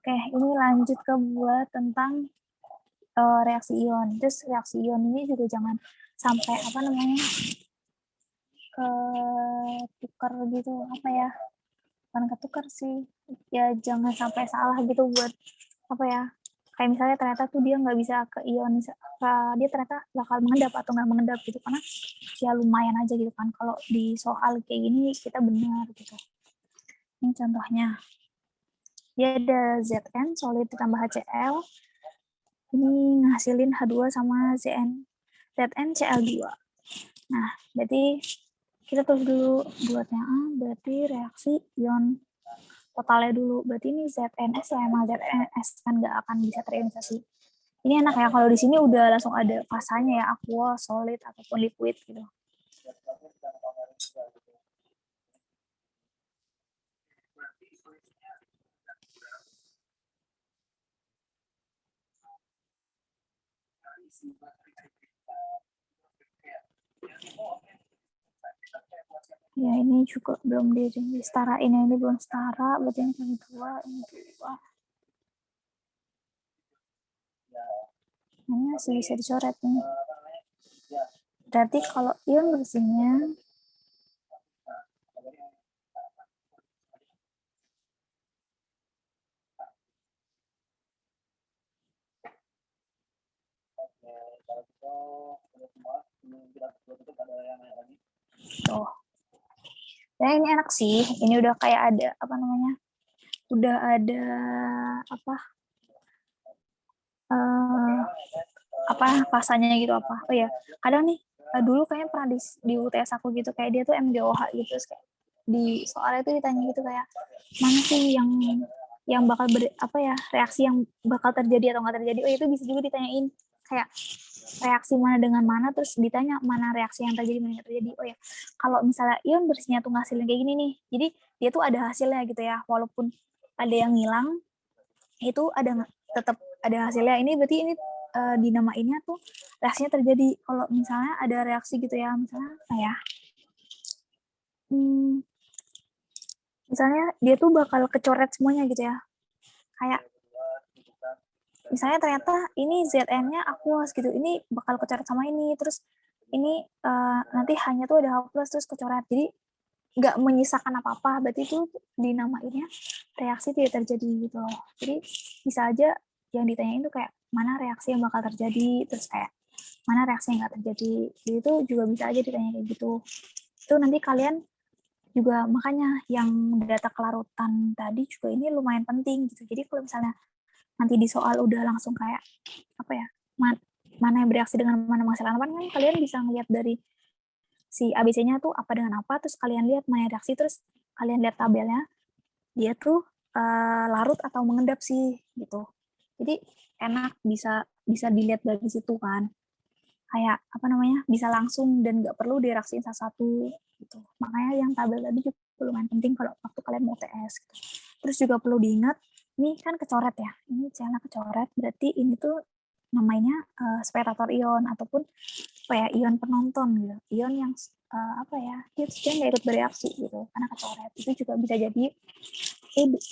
Speaker 1: Oke, ini lanjut ke buat tentang reaksi ion. Terus reaksi ion ini juga jangan sampai apa namanya ketukar gitu, apa ya, bukan ketukar sih ya, jangan sampai salah gitu buat apa ya, kayak misalnya ternyata tuh dia nggak bisa ke ion, dia ternyata bakal mengendap atau nggak mengendap gitu, karena ya lumayan aja gitu kan kalau di soal kayak gini kita benar gitu. Ini contohnya, dia ada Zn solid ditambah HCl, ini ngasilin H2 sama Zn Cl2. Nah, berarti kita tulis dulu buatnya berarti reaksi ion totalnya dulu. Berarti ini ZNS ya, emang ZNS kan nggak akan bisa terionisasi. Ini enak ya, kalau di sini udah langsung ada fasanya ya, aqua, solid, ataupun liquid gitu. Ya ini juga belum disetarain, ini belum setara, berarti ini dua, ini dua. Ini masih bisa dicoret nih. Berarti kalau ion bersihnya tuh. Ya ini enak sih, ini udah kayak ada apa namanya, udah ada apa rasanya gitu apa. Oh ya, kadang nih dulu kayaknya pernah di UTS aku gitu, kayak dia tuh MGOH gitu, terus kayak di soalnya itu ditanya gitu kayak mana sih yang bakal reaksi yang bakal terjadi atau nggak terjadi. Oh itu bisa juga ditanyain kayak reaksi mana dengan mana, terus ditanya mana reaksi yang terjadi mana yang terjadi. Oh ya, kalau misalnya ion bersihnya tuh ngasilin kayak gini nih, jadi dia tuh ada hasilnya gitu ya, walaupun ada yang hilang itu tetap ada hasilnya. Ini berarti ini dinamainnya tuh reaksinya terjadi. Kalau misalnya ada reaksi gitu ya, misalnya apa ya, misalnya dia tuh bakal kecoret semuanya gitu ya. Kayak misalnya ternyata ini ZN-nya aqueous gitu, ini bakal kecoret sama ini, terus ini nanti hanya tuh ada H+, terus kecoret. Jadi nggak menyisakan apa-apa, berarti itu dinamainnya reaksi tidak terjadi gitu loh. Jadi bisa aja yang ditanyain tuh kayak mana reaksi yang bakal terjadi, terus kayak mana reaksi yang nggak terjadi. Jadi itu juga bisa aja ditanya kayak gitu. Itu nanti kalian juga, makanya yang data kelarutan tadi juga ini lumayan penting gitu. Jadi kalau misalnya nanti di soal udah langsung kayak apa ya, mana yang bereaksi dengan mana menghasilkan apa, kan kalian bisa ngeliat dari si ABC-nya tuh apa dengan apa, terus kalian lihat mana reaksi, terus kalian lihat tabelnya, dia tuh larut atau mengendap sih gitu. Jadi enak, bisa dilihat dari situ kan, kayak apa namanya, bisa langsung dan nggak perlu direaksiin satu-satu gitu. Makanya yang tabel tadi juga lumayan penting kalau waktu kalian mau TS gitu. Terus juga perlu diingat, ini kan kecoret ya, ini channel kecoret, berarti ini tuh namanya spektator ion ataupun apa ya, ion penonton gitu, ion yang apa ya, dia nggak ikut bereaksi gitu karena kecoret. Itu juga bisa jadi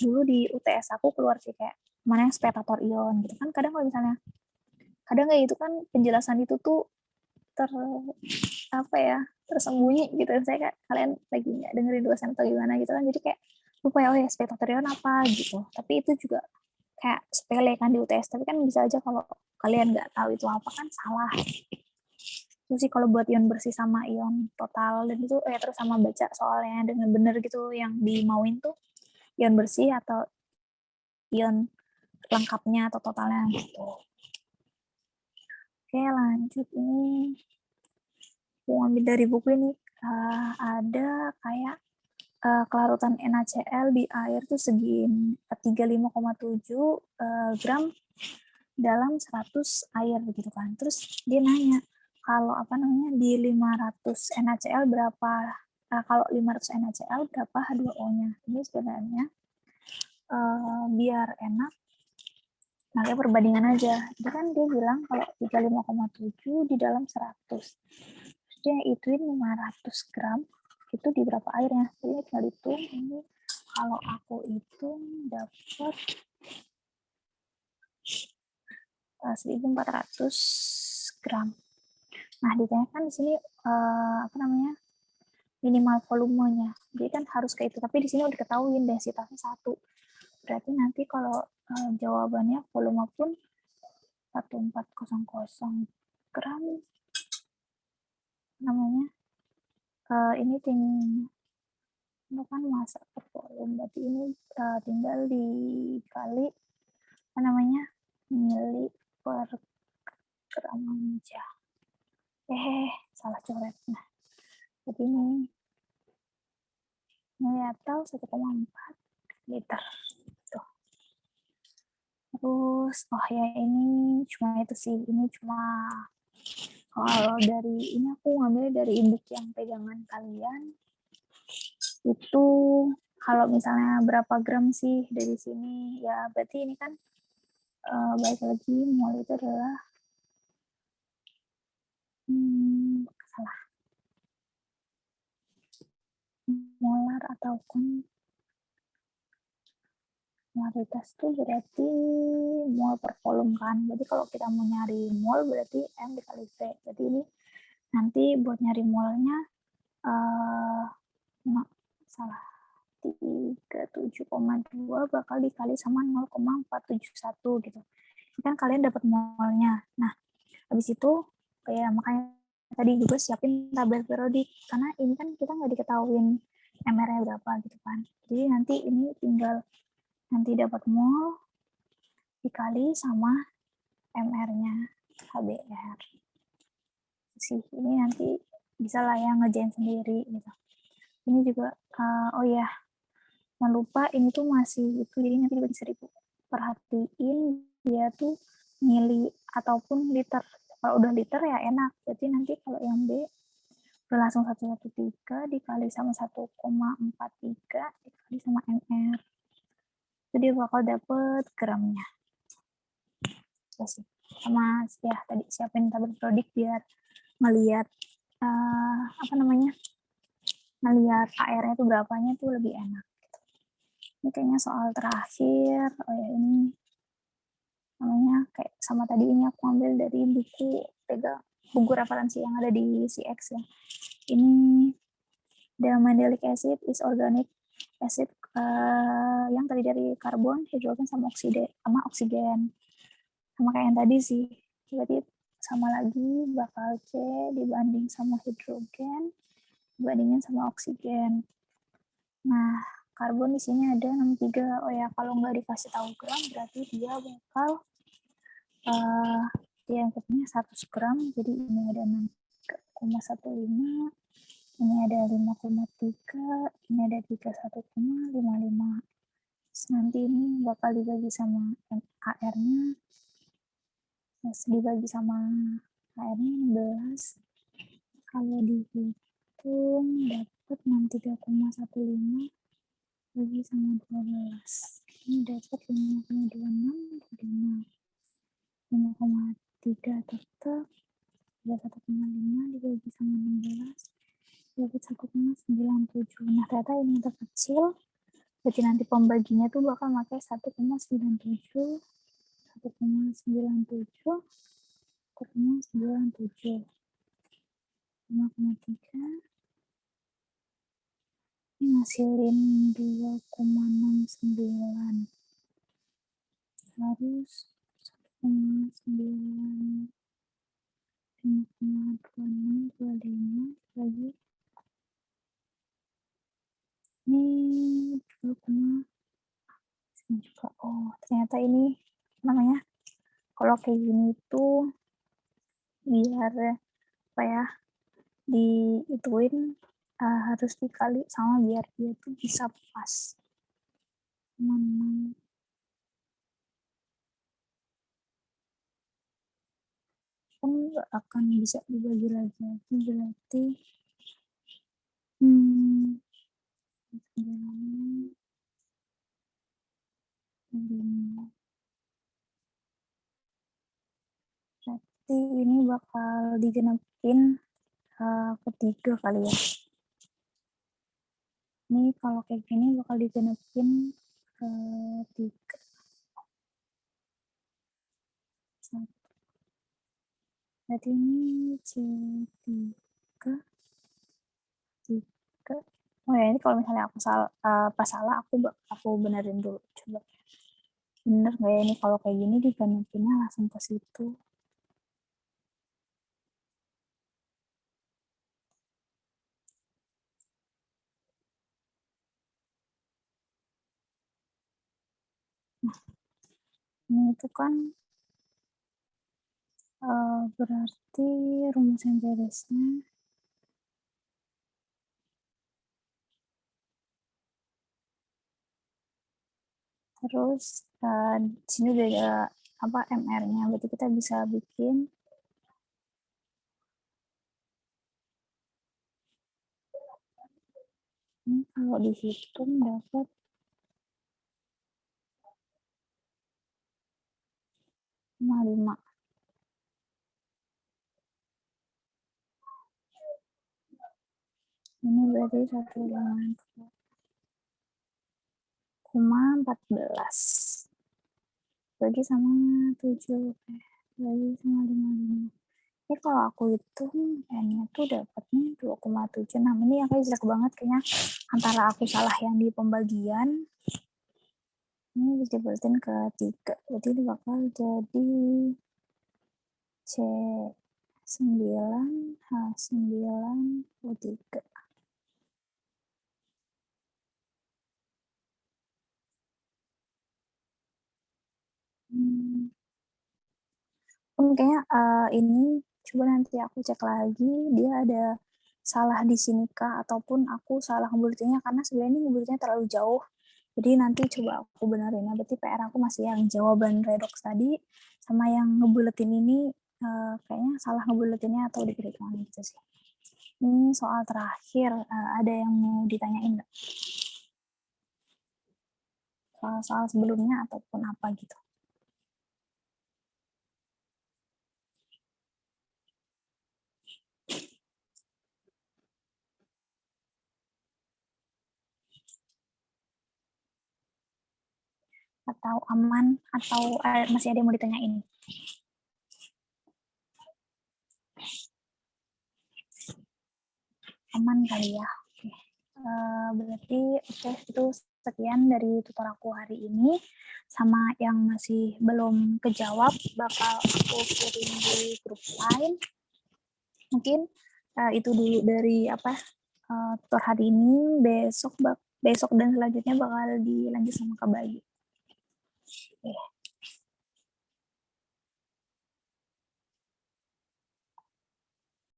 Speaker 1: dulu di UTS aku keluar sih kayak mana yang spektator ion gitu kan. Kadang kalau misalnya kadang kayak itu kan penjelasan itu tuh apa ya, tersembunyi gitu. Saya kayak kalian lagi nggak dengerin dosen atau gimana gitu kan, jadi kayak lupa ya, oh ya spektator ion apa gitu. Tapi itu juga kayak sepele kan di UTS, tapi kan bisa aja kalau kalian nggak tahu itu apa kan salah. Itu sih kalau buat ion bersih sama ion total, dan itu terus sama baca soalnya dengan bener gitu yang dimauin tuh ion bersih atau ion lengkapnya atau totalnya gitu. Oke lanjut, ini aku ambil dari buku ini, ada kayak kelarutan NaCl di air tuh segini 35,7 gram dalam 100 air begitu kan. Terus dia nanya kalau apa namanya di 500 NaCl berapa, kalau 500 NaCl berapa H2O-nya. Ini sebenarnya biar enak pakai perbandingan aja. Jadi kan dia bilang kalau 35,7 di dalam 100. Terus dia ituin 500 gram itu di berapa airnya. Jadi tinggal hitung, ini kalau aku hitung dapat 1.400 gram. Nah, ditanyakan di sini apa namanya, minimal volumenya. Jadi kan harus kayak itu. Tapi di sini udah diketahuin densitasnya 1. Berarti nanti kalau jawabannya volume pun 1400 gram namanya. Ini ini kan massa per volume. Berarti ini tinggal dikali apa namanya, mili per gram aja. Salah coret. Nah, jadi ini atau 1,4 liter. Tuh. Terus, oh ya ini cuma itu sih. Ini cuma kalau dari ini aku ngambil dari induk yang pegangan kalian. Itu kalau misalnya berapa gram sih dari sini, ya berarti ini kan balik lagi mol itu adalah salah, molar ataupun molaritas tuh berarti mol per volume kan. Jadi kalau kita mau nyari mol berarti M dikali V. Jadi ini nanti buat nyari molnya salah, 37,2 bakal dikali sama 0,471 gitu. Ini kan kalian dapat molnya. Nah, habis itu kayak makanya tadi juga siapin tabel periodik, karena ini kan kita nggak diketahuin MR-nya berapa gitu kan. Jadi nanti ini tinggal nanti dapat mol dikali sama MR-nya HBr. Sih ini nanti bisa lah ya ngerjain sendiri gitu. Ini juga oh ya, jangan lupa ini tuh masih itu, jadi nanti dibagi 1000. Perhatiin dia tuh mili ataupun liter. Kalau udah liter ya enak. Berarti nanti kalau yang B udah langsung 113 dikali sama 1,43 dikali sama MR. Jadi bakal dapet gramnya. Terus sama ya tadi siapin tabel periodik biar ngelihat apa namanya, ngelihat AR-nya tuh berapanya tuh lebih enak. Ini kayaknya soal terakhir. Oh ya, ini namanya kayak sama tadi, ini aku ambil dari buku referensi yang ada di CX ya. Ini the mandelic acid is organic acid yang terdiri dari karbon, hidrogen sama oksigen. Sama kayak yang tadi sih. Berarti sama lagi bakal C dibanding sama hidrogen dibandingin sama oksigen. Nah, karbon di sini ada 63. Oh ya, kalau nggak dikasih tahu gram berarti dia bakal dia inputnya 100 gram. Jadi ini ada 6,15, ini ada 5,3, ini ada 31,55. Nanti ini bakal dibagi sama AR-nya, dibagi sama AR-nya 16. Kalau dihitung dapat 63,15 bagi sama 12. Ini dapat 5,26, 5,3 tetap, 31,5 dibagi sama 16, dapat 1,97. Nah, ternyata ini yang terkecil. Berarti nanti pembaginya tuh bakal pakai 1,97, 1,97, 1,97, 5,3. Ini ngasilin 2,69. Harus 1,9, 5,26, 25 lagi. Ini 2, juga. Oh, ternyata ini namanya kalau kayak gini tuh biar apa ya, diituin harus dikali sama biar dia tuh bisa pas. Kan nggak akan bisa dibagi lagi, berarti berarti ini bakal digenepin ketiga kali ya. Ini kalau kayak gini bakal digenepin ketiga. Berarti ini C3. Oh ya, ini kalau misalnya aku pas salah, aku benerin dulu. Coba bener nggak ya ini kalau kayak gini digenepinnya langsung ke situ. Nah, ini itu kan berarti rumus empirisnya terus di sini udah ada apa MR-nya, berarti kita bisa bikin ini kalau dihitung dapat 5. Ini berarti 1,14 bagi sama 7, bagi sama 55. Ini kalau aku hitung N-nya tuh dapatnya 2,76. Ini yang kayak jelek banget kayaknya, antara aku salah yang di pembagian. Ini bisa dibuatin ke 3. Jadi ini bakal jadi C9 H9 U3. Kayaknya ini coba nanti aku cek lagi dia ada salah di sini kah, ataupun aku salah ngebuletinnya karena sebenarnya ini ngebuletinnya terlalu jauh. Jadi nanti coba aku benerin. Berarti PR aku masih yang jawaban redox tadi sama yang ngebuletin ini kayaknya salah ngebuletinnya atau diperhitungan gitu sih. Ini soal terakhir, ada yang mau ditanyain nggak? Soal sebelumnya ataupun apa gitu. atau aman atau masih ada yang mau ditanyain? Aman kali ya. Oke. Berarti itu sekian dari tutor aku hari ini. Sama yang masih belum kejawab bakal aku kirim di grup lain. Mungkin itu dulu dari tutor hari ini. Besok dan selanjutnya bakal dilanjut sama Kak Bayu. Oke.